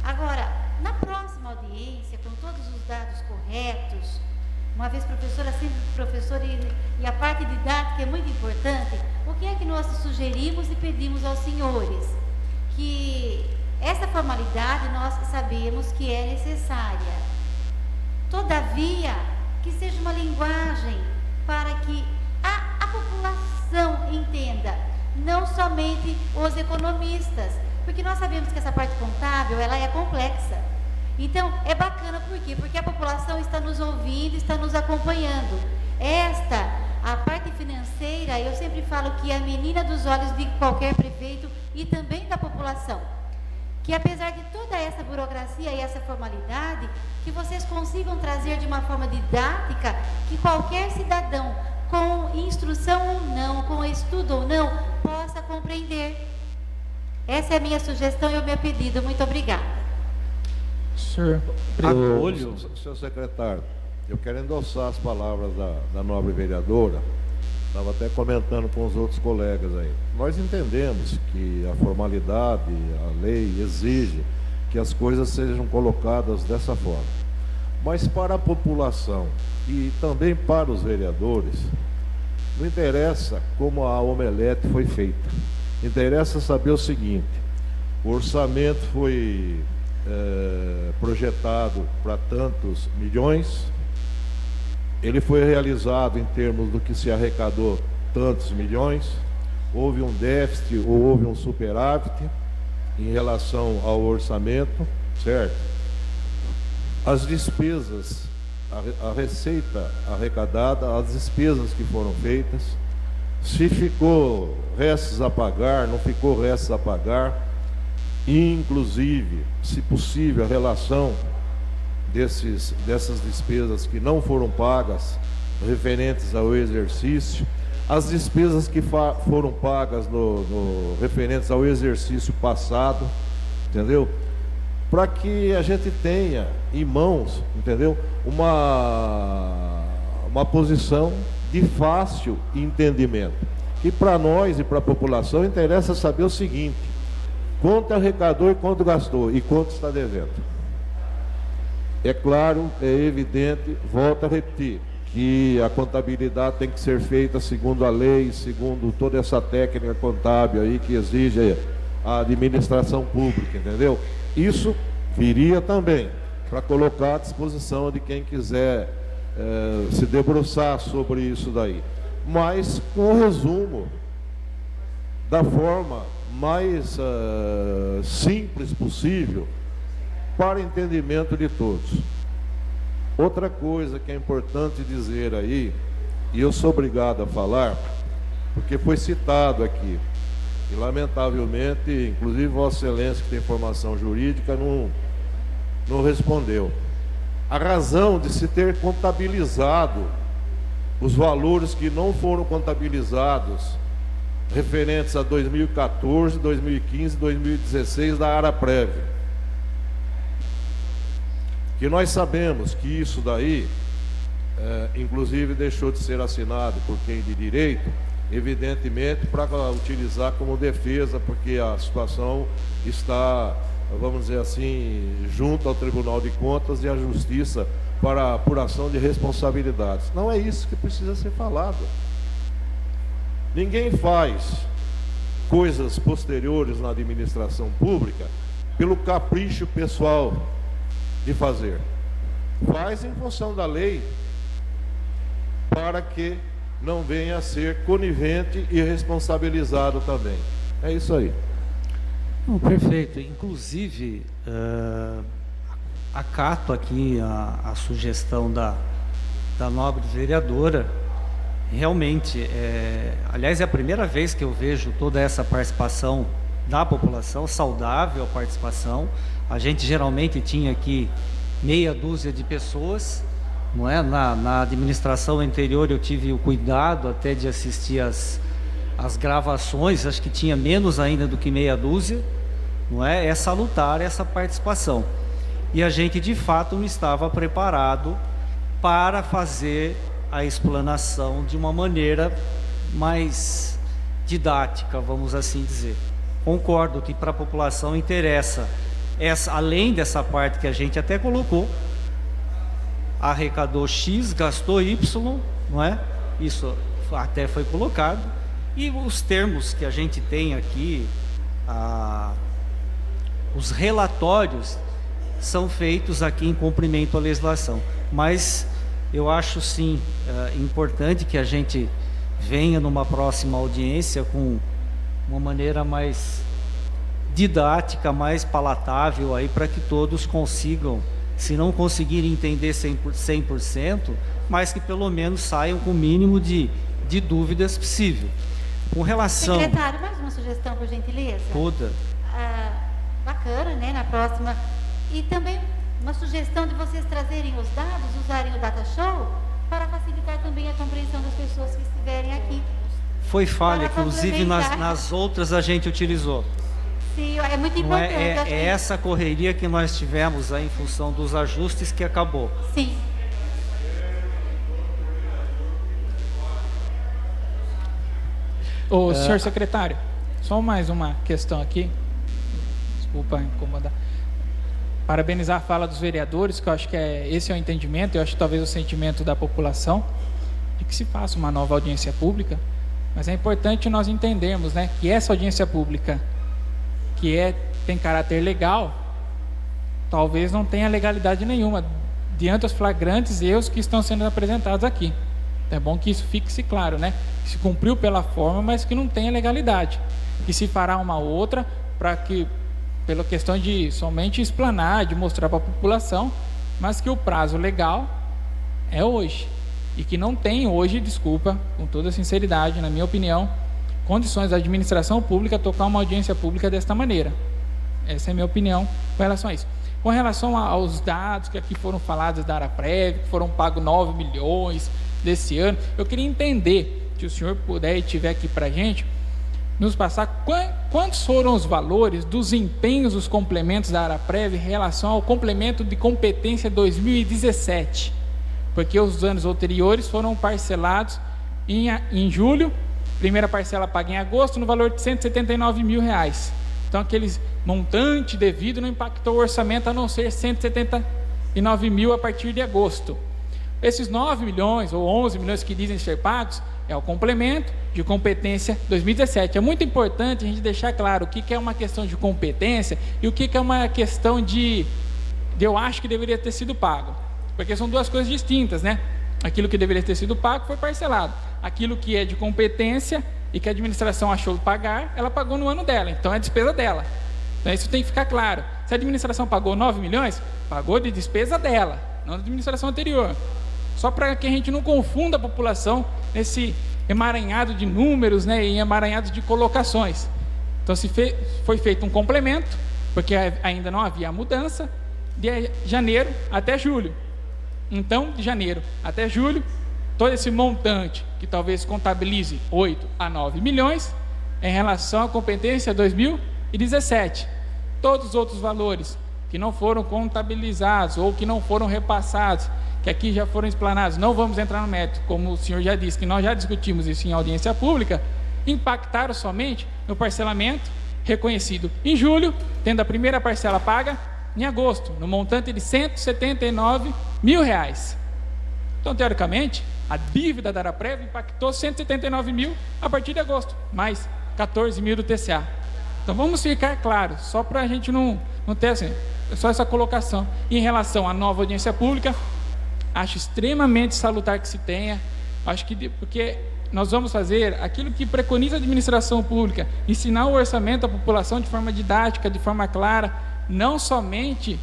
Agora, na próxima audiência, com todos os dados corretos, uma vez professora, sempre professora, e a parte didática é muito importante, o que é que nós sugerimos e pedimos aos senhores? Que essa formalidade nós sabemos que é necessária. Todavia, que seja uma linguagem para que a população entenda, não somente os economistas, porque nós sabemos que essa parte contábil ela é complexa. Então, é bacana, por quê? Porque a população está nos ouvindo, está nos acompanhando. A parte financeira, eu sempre falo que é a menina dos olhos de qualquer prefeito e também da população. Que apesar de toda essa burocracia e essa formalidade, que vocês consigam trazer de uma forma didática, que qualquer cidadão, com instrução ou não, com estudo ou não, possa compreender. Essa é a minha sugestão e o meu pedido. Muito obrigada. Senhor. Senhor secretário, eu quero endossar as palavras da nobre vereadora. Estava até comentando com os outros colegas aí. Nós entendemos que a formalidade, a lei exige que as coisas sejam colocadas dessa forma. Mas para a população e também para os vereadores, não interessa como a omelete foi feita. Interessa saber o seguinte: o orçamento foi projetado para tantos milhões, ele foi realizado em termos do que se arrecadou tantos milhões, houve um déficit ou houve um superávit em relação ao orçamento, certo? As despesas, a receita arrecadada, as despesas que foram feitas, se ficou restos a pagar, não ficou restos a pagar, inclusive, se possível, a relação dessas despesas que não foram pagas referentes ao exercício, as despesas que foram pagas referentes ao exercício passado, entendeu? Para que a gente tenha em mãos, entendeu? Uma posição de fácil entendimento. E para nós e para a população interessa saber o seguinte: quanto arrecadou e quanto gastou e quanto está devendo. É claro, é evidente, volto a repetir, que a contabilidade tem que ser feita segundo a lei, segundo toda essa técnica contábil aí que exige a administração pública, entendeu? Isso viria também para colocar à disposição de quem quiser se debruçar sobre isso daí, mas com o resumo da forma mais simples possível para entendimento de todos. Outra coisa que é importante dizer aí, e eu sou obrigado a falar, porque foi citado aqui, e lamentavelmente, inclusive Vossa Excelência, que tem formação jurídica, não respondeu. A razão de se ter contabilizado os valores que não foram contabilizados referentes a 2014, 2015, 2016 da Araprévia. Que nós sabemos que isso daí, inclusive deixou de ser assinado por quem de direito, evidentemente para utilizar como defesa, porque a situação está, vamos dizer assim, junto ao Tribunal de Contas e à Justiça para a apuração de responsabilidades. Não é isso que precisa ser falado. Ninguém faz coisas posteriores na administração pública pelo capricho pessoal de fazer. Faz em função da lei, para que não venha a ser conivente e responsabilizado também. É isso aí. Perfeito. Inclusive, acato aqui a sugestão da nobre vereadora. Realmente, aliás, é a primeira vez que eu vejo toda essa participação da população, saudável a participação. A gente geralmente tinha aqui meia dúzia de pessoas, não é? Na administração anterior eu tive o cuidado até de assistir as gravações, acho que tinha menos ainda do que meia dúzia, não é? É salutar essa participação. E a gente de fato não estava preparado para fazer a explanação de uma maneira mais didática, vamos assim dizer. Concordo que para a população interessa, além dessa parte que a gente até colocou, arrecadou X, gastou Y, não é? Isso até foi colocado. E os termos que a gente tem aqui, os relatórios são feitos aqui em cumprimento à legislação. Mas eu acho sim importante que a gente venha numa próxima audiência com uma maneira mais didática, mais palatável aí para que todos consigam, se não conseguirem entender 100%, mas que pelo menos saiam com o mínimo de dúvidas possível. Com relação... Secretário, mais uma sugestão, por gentileza? Toda. Bacana, né, na próxima. E também uma sugestão de vocês trazerem os dados, usarem o Data Show, para facilitar também a compreensão das pessoas que estiverem aqui. Foi falha, Para inclusive nas outras a gente utilizou. Sim, é muito Não importante. é essa correria que nós tivemos aí em função dos ajustes que acabou. Sim. Ô, senhor secretário, só mais uma questão aqui. Desculpa incomodar. Parabenizar a fala dos vereadores, que eu acho que esse é o entendimento, eu acho que talvez o sentimento da população, de que se faça uma nova audiência pública, mas é importante nós entendermos, né, que essa audiência pública, que tem caráter legal, talvez não tenha legalidade nenhuma, diante dos flagrantes erros que estão sendo apresentados aqui. É bom que isso fique claro, né? Que se cumpriu pela forma, mas que não tenha legalidade. Que se fará uma outra para que, pela questão de somente explanar, de mostrar para a população, mas que o prazo legal é hoje. E que não tem hoje, desculpa, com toda sinceridade, na minha opinião, condições da administração pública tocar uma audiência pública desta maneira. Essa é a minha opinião com relação a isso. Com relação aos dados que aqui foram falados da Araprev, que foram pagos 9 milhões desse ano, eu queria entender, se o senhor puder e tiver aqui para a gente, nos passar quantos foram os valores dos empenhos dos complementos da Araprev em relação ao complemento de competência 2017, porque os anos anteriores foram parcelados em julho, primeira parcela paga em agosto, no valor de R$179 mil. Então, aquele montante devido não impactou o orçamento, a não ser 179 mil a partir de agosto. Esses 9 milhões ou 11 milhões que dizem ser pagos é o complemento de competência 2017. É muito importante a gente deixar claro o que é uma questão de competência e o que é uma questão de eu acho que deveria ter sido pago. Porque são duas coisas distintas, né? Aquilo que deveria ter sido pago foi parcelado. Aquilo que é de competência e que a administração achou pagar, ela pagou no ano dela. Então, é despesa dela. Então, isso tem que ficar claro. Se a administração pagou 9 milhões, pagou de despesa dela, não da administração anterior. Só para que a gente não confunda a população nesse emaranhado de números, né, e emaranhado de colocações. Então, foi feito um complemento, porque ainda não havia a mudança, de janeiro até julho. Então, de janeiro até julho, todo esse montante, que talvez contabilize 8 a 9 milhões, em relação à competência 2017. Todos os outros valores que não foram contabilizados ou que não foram repassados, que aqui já foram explanados, não vamos entrar no mérito, como o senhor já disse, que nós já discutimos isso em audiência pública, impactaram somente no parcelamento reconhecido em julho, tendo a primeira parcela paga em agosto, no montante de R$179 mil. Então, teoricamente, a dívida da Araprev impactou 179 mil a partir de agosto, mais 14 mil do TCA. Então, vamos ficar claro, só para a gente não ter assim, só essa colocação. E em relação à nova audiência pública, acho extremamente salutar que se tenha, acho que porque nós vamos fazer aquilo que preconiza a administração pública, ensinar o orçamento à população de forma didática, de forma clara, não somente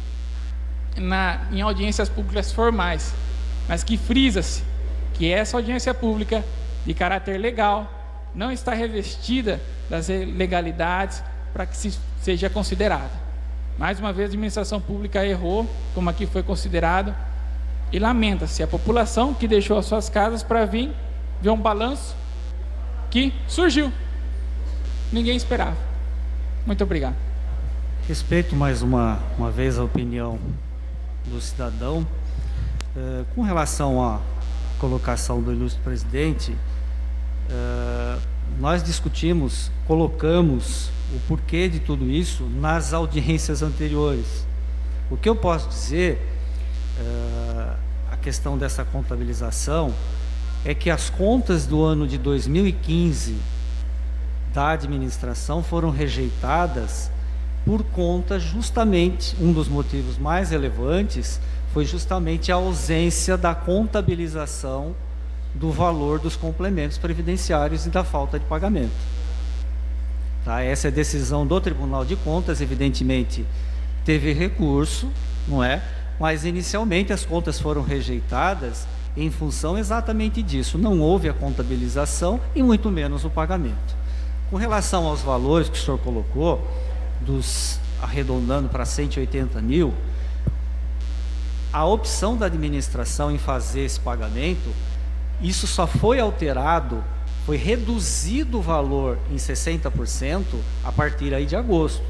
em audiências públicas formais, mas que frisa-se que essa audiência pública de caráter legal não está revestida das legalidades para que seja considerada. Mais uma vez, a administração pública errou, como aqui foi considerado, e lamenta-se a população que deixou as suas casas para vir ver um balanço que surgiu. Ninguém esperava. Muito obrigado. Respeito mais uma vez a opinião do cidadão. Com relação à colocação do ilustre presidente, nós discutimos, colocamos o porquê de tudo isso nas audiências anteriores. O que eu posso dizer, a questão dessa contabilização, é que as contas do ano de 2015 da administração foram rejeitadas por conta justamente, um dos motivos mais relevantes foi justamente a ausência da contabilização do valor dos complementos previdenciários e da falta de pagamento. Tá? Essa é a decisão do Tribunal de Contas, evidentemente teve recurso, não é? Mas inicialmente as contas foram rejeitadas em função exatamente disso. Não houve a contabilização e muito menos o pagamento. Com relação aos valores que o senhor colocou, arredondando para 180 mil, a opção da administração em fazer esse pagamento, isso só foi alterado, foi reduzido o valor em 60% a partir aí de agosto.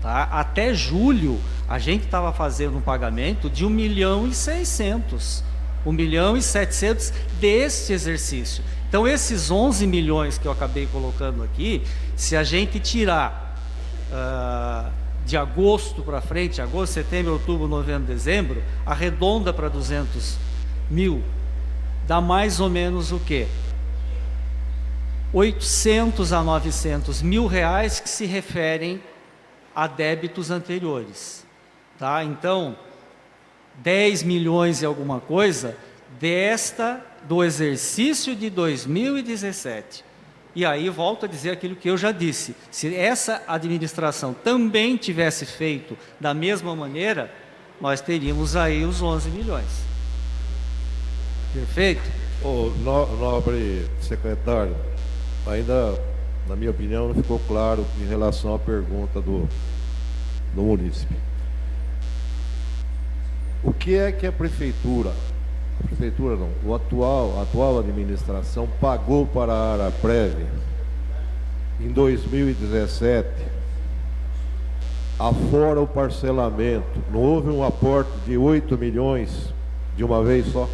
Tá? Até julho, a gente estava fazendo um pagamento de 1.600.000, 1.700.000 deste exercício. Então, esses 11 milhões que eu acabei colocando aqui, se a gente tirar de agosto para frente, agosto, setembro, outubro, novembro, dezembro, arredonda para 200 mil, dá mais ou menos o quê? 800 a 900 mil reais que se referem a débitos anteriores. Tá? Então, 10 milhões e alguma coisa do exercício de 2017. E aí volto a dizer aquilo que eu já disse. Se essa administração também tivesse feito da mesma maneira, nós teríamos aí os 11 milhões. Perfeito? Nobre secretário, ainda, na minha opinião, não ficou claro em relação à pergunta do munícipe. O que é que a prefeitura não, a atual administração pagou para a Araprev em 2017, afora o parcelamento? Não houve um aporte de 8 milhões de uma vez só?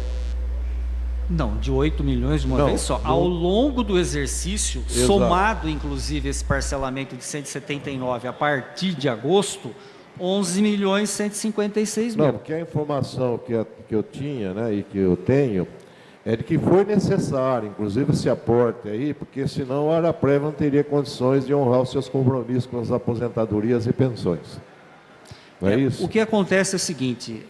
Não, de 8 milhões de uma vez só. Ao longo do exercício, exato, somado inclusive esse parcelamento de 179 a partir de agosto, 11 milhões 156 mil. Não, porque a informação que eu tinha, né, e que eu tenho, é de que foi necessário, inclusive, esse aporte aí, porque senão a Araprev não teria condições de honrar os seus compromissos com as aposentadorias e pensões. Não é isso? O que acontece é o seguinte,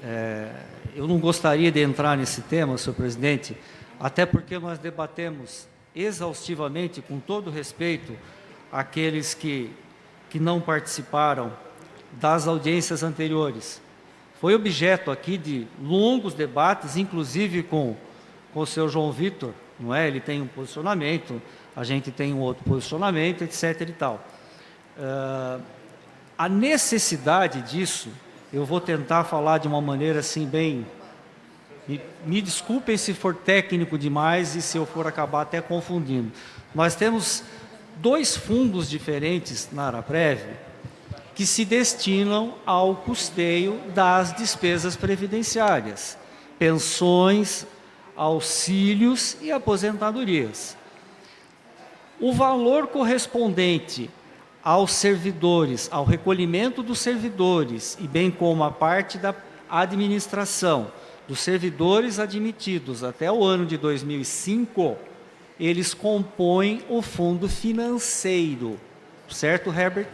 eu não gostaria de entrar nesse tema, senhor presidente, até porque nós debatemos exaustivamente, com todo respeito, aqueles que não participaram das audiências anteriores. Foi objeto aqui de longos debates, inclusive com o senhor João Vitor, não é? Ele tem um posicionamento, a gente tem um outro posicionamento, etc. e tal. A necessidade disso, eu vou tentar falar de uma maneira assim bem... Me desculpem se for técnico demais e se eu for acabar até confundindo. Nós temos 2 fundos diferentes na Araprev que se destinam ao custeio das despesas previdenciárias, pensões, auxílios e aposentadorias. O valor correspondente aos servidores, ao recolhimento dos servidores, e bem como a parte da administração dos servidores admitidos até o ano de 2005, eles compõem o fundo financeiro. Certo, Herbert?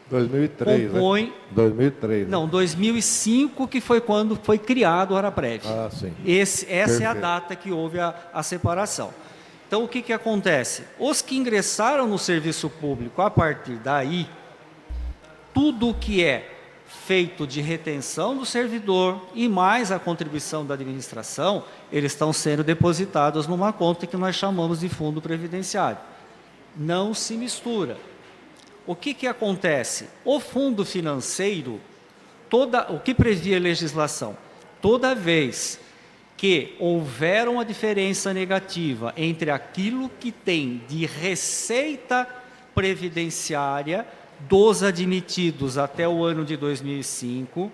2003, compõe, né? 2003. Não, 2005, que foi quando foi criado o Araprev. Ah, sim. Essa é a data que houve a separação. Então, o que acontece? Os que ingressaram no serviço público, a partir daí, tudo o que é feito de retenção do servidor e mais a contribuição da administração, eles estão sendo depositados numa conta que nós chamamos de fundo previdenciário. Não se mistura. O que acontece? O fundo financeiro, o que previa a legislação? Toda vez que houver uma diferença negativa entre aquilo que tem de receita previdenciária dos admitidos até o ano de 2005,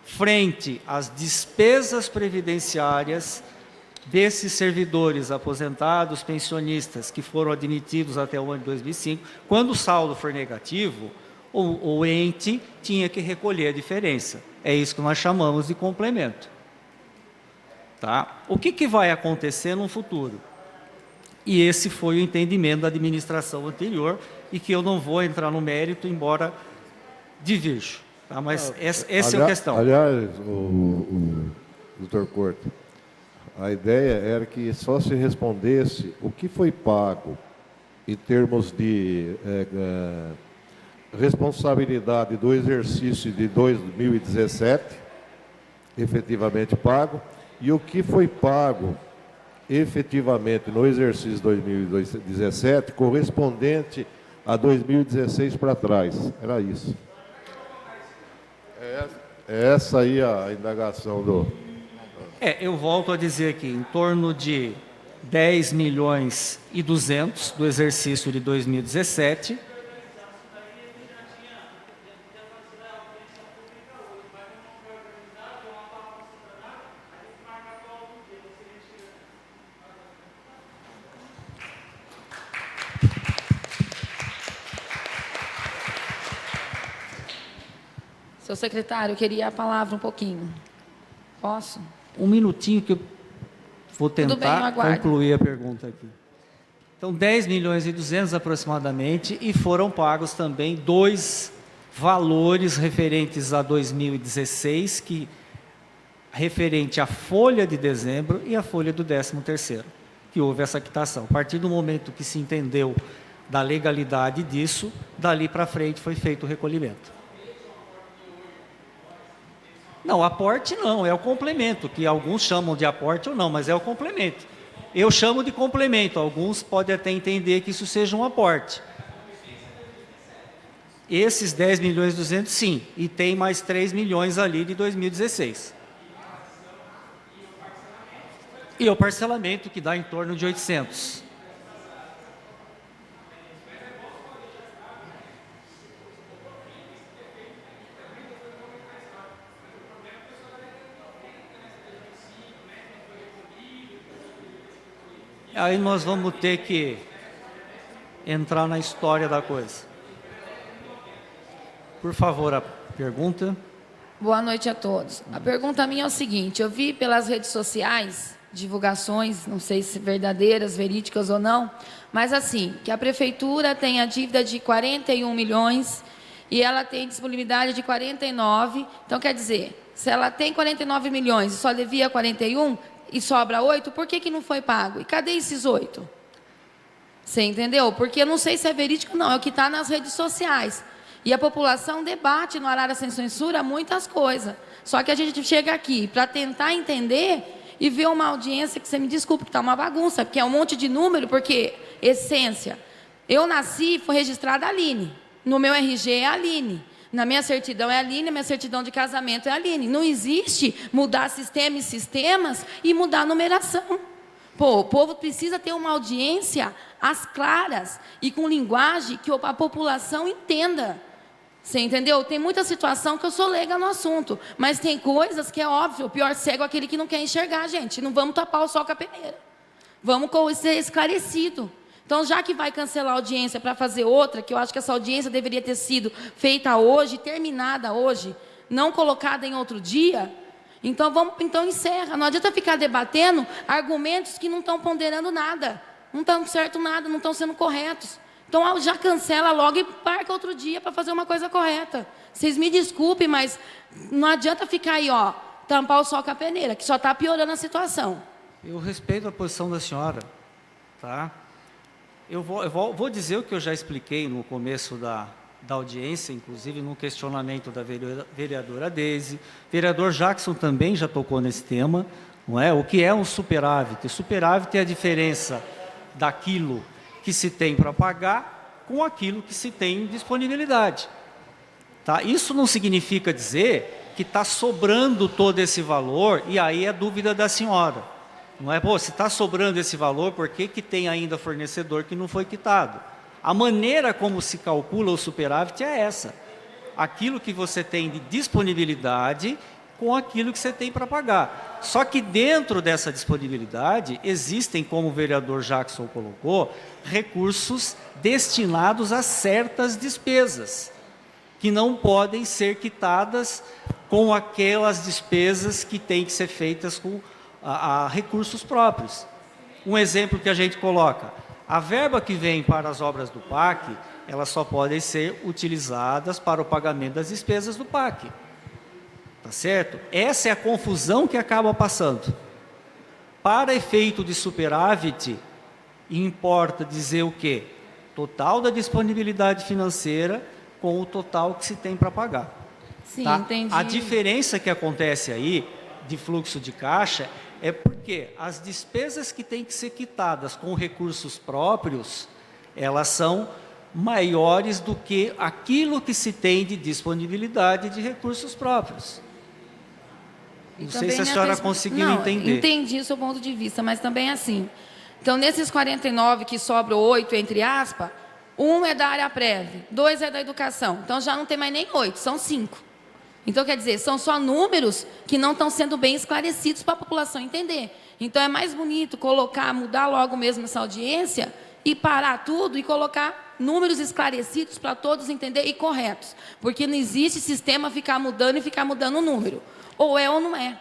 frente às despesas previdenciárias desses servidores aposentados, pensionistas, que foram admitidos até o ano de 2005, quando o saldo for negativo, o ente tinha que recolher a diferença. É isso que nós chamamos de complemento. Tá? O que vai acontecer no futuro? E esse foi o entendimento da administração anterior, e que eu não vou entrar no mérito, embora divirjo. Tá? Mas essa é a questão. Aliás, o doutor Couto, a ideia era que só se respondesse o que foi pago em termos de responsabilidade do exercício de 2017, efetivamente pago, e o que foi pago efetivamente no exercício 2017, correspondente a 2016 para trás. Era isso. É essa aí a indagação do... Eu volto a dizer aqui, em torno de 10 milhões e 200 do exercício de 2017. Seu secretário, eu queria a palavra um pouquinho. Posso? Um minutinho que eu vou tentar concluir a pergunta aqui. Então, 10 milhões e 200 aproximadamente, e foram pagos também 2 valores referentes a 2016, que referente à folha de dezembro e à folha do 13º, que houve essa quitação. A partir do momento que se entendeu da legalidade disso, dali para frente foi feito o recolhimento. Não, aporte não, é o complemento, que alguns chamam de aporte ou não, mas é o complemento. Eu chamo de complemento, alguns podem até entender que isso seja um aporte. Esses 10 milhões e 200, sim, e tem mais 3 milhões ali de 2016. E o parcelamento, que dá em torno de 800. Aí nós vamos ter que entrar na história da coisa. Por favor, a pergunta. Boa noite a todos. A pergunta minha é o seguinte: eu vi pelas redes sociais divulgações, não sei se verdadeiras, verídicas ou não, mas assim, que a prefeitura tem a dívida de 41 milhões e ela tem disponibilidade de 49. Então, quer dizer, se ela tem 49 milhões e só devia 41 e sobra 8, por que não foi pago? E cadê esses 8? Você entendeu? Porque eu não sei se é verídico, não, é o que está nas redes sociais. E a população debate no Arara Sem Censura muitas coisas. Só que a gente chega aqui para tentar entender e ver uma audiência que, você me desculpe, que está uma bagunça, porque é um monte de número, porque, essência, eu nasci, foi registrada Aline. No meu RG é Aline. Na minha certidão é Aline, minha certidão de casamento é Aline. Não existe mudar sistema e sistemas e mudar a numeração. Pô, o povo precisa ter uma audiência às claras e com linguagem que a população entenda. Você entendeu? Tem muita situação que eu sou leiga no assunto, mas tem coisas que é óbvio, o pior cego é aquele que não quer enxergar, gente. Não vamos tapar o sol com a peneira. Vamos ser esclarecido. Então, já que vai cancelar a audiência para fazer outra, que eu acho que essa audiência deveria ter sido feita hoje, terminada hoje, não colocada em outro dia, então encerra. Não adianta ficar debatendo argumentos que não estão ponderando nada, não estão certo nada, não estão sendo corretos. Então, já cancela logo e marca outro dia para fazer uma coisa correta. Vocês me desculpem, mas não adianta ficar aí, ó, tampar o sol com a peneira, que só está piorando a situação. Eu respeito a posição da senhora, tá? Eu vou dizer o que eu já expliquei no começo da audiência, inclusive no questionamento da vereadora Deise. O vereador Jackson também já tocou nesse tema, não é? O que é um superávit? O superávit é a diferença daquilo que se tem para pagar com aquilo que se tem em disponibilidade. Tá? Isso não significa dizer que está sobrando todo esse valor, e aí é dúvida da senhora. Não é, pô, se está sobrando esse valor, por que tem ainda fornecedor que não foi quitado? A maneira como se calcula o superávit é essa. Aquilo que você tem de disponibilidade com aquilo que você tem para pagar. Só que dentro dessa disponibilidade, existem, como o vereador Jackson colocou, recursos destinados a certas despesas, que não podem ser quitadas com aquelas despesas que têm que ser feitas com a recursos próprios. Um exemplo que a gente coloca: a verba que vem para as obras do PAC, elas só podem ser utilizadas para o pagamento das despesas do PAC. Tá certo? Essa é a confusão que acaba passando. Para efeito de superávit, importa dizer o quê? Total da disponibilidade financeira com o total que se tem para pagar. Sim, Tá? entendi. A diferença que acontece aí, de fluxo de caixa, é porque as despesas que têm que ser quitadas com recursos próprios, elas são maiores do que aquilo que se tem de disponibilidade de recursos próprios. Não sei se a senhora conseguiu entender. Entendi o seu ponto de vista, mas também assim. Então, nesses 49 que sobram 8, entre aspas, 1 é da área prévia, 2 é da educação. Então, já não tem mais nem 8, são 5. Então, quer dizer, são só números que não estão sendo bem esclarecidos para a população entender. Então, é mais bonito colocar, mudar logo mesmo essa audiência e parar tudo e colocar números esclarecidos para todos entenderem e corretos. Porque não existe sistema ficar mudando e ficar mudando o número. Ou é ou não é.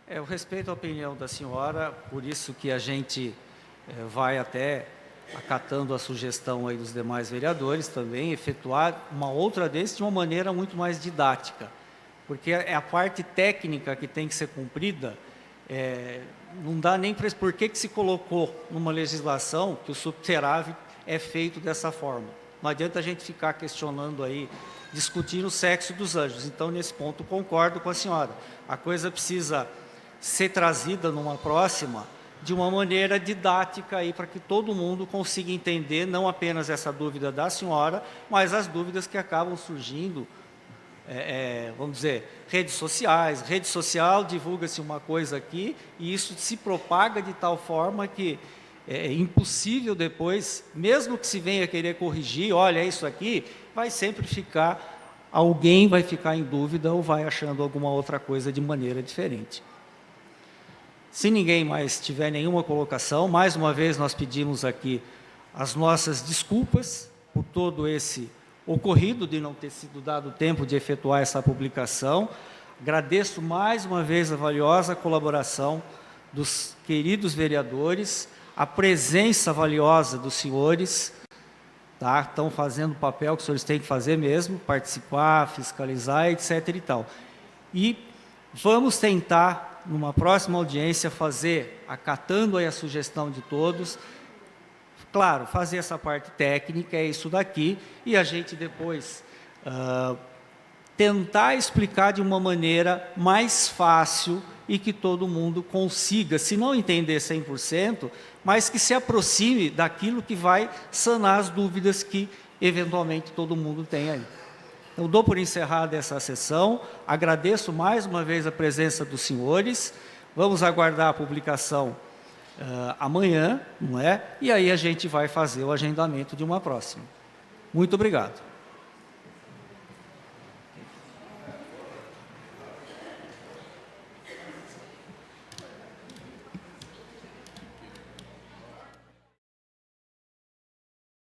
Eu respeito a opinião da senhora, por isso que a gente vai até, acatando a sugestão aí dos demais vereadores também, efetuar uma outra desse de uma maneira muito mais didática. Porque é a parte técnica que tem que ser cumprida, não dá nem para por que se colocou numa legislação que o superávit é feito dessa forma. Não adianta a gente ficar questionando aí, discutindo o sexo dos anjos. Então, nesse ponto, concordo com a senhora. A coisa precisa ser trazida numa próxima de uma maneira didática aí para que todo mundo consiga entender não apenas essa dúvida da senhora, mas as dúvidas que acabam surgindo, vamos dizer, redes sociais. Rede social divulga-se uma coisa aqui e isso se propaga de tal forma que é impossível depois, mesmo que se venha querer corrigir, olha isso aqui, vai sempre ficar, alguém vai ficar em dúvida ou vai achando alguma outra coisa de maneira diferente. Se ninguém mais tiver nenhuma colocação, mais uma vez nós pedimos aqui as nossas desculpas por todo esse ocorrido de não ter sido dado tempo de efetuar essa publicação. Agradeço mais uma vez a valiosa colaboração dos queridos vereadores, a presença valiosa dos senhores, tá? Estão fazendo o papel que os senhores têm que fazer mesmo, participar, fiscalizar, etc. e tal. E vamos tentar, numa próxima audiência, fazer, acatando aí a sugestão de todos, claro, fazer essa parte técnica, é isso daqui, e a gente depois tentar explicar de uma maneira mais fácil e que todo mundo consiga, se não entender 100%, mas que se aproxime daquilo que vai sanar as dúvidas que, eventualmente, todo mundo tem aí. Eu dou por encerrada essa sessão, agradeço mais uma vez a presença dos senhores, vamos aguardar a publicação amanhã, não é? E aí a gente vai fazer o agendamento de uma próxima. Muito obrigado.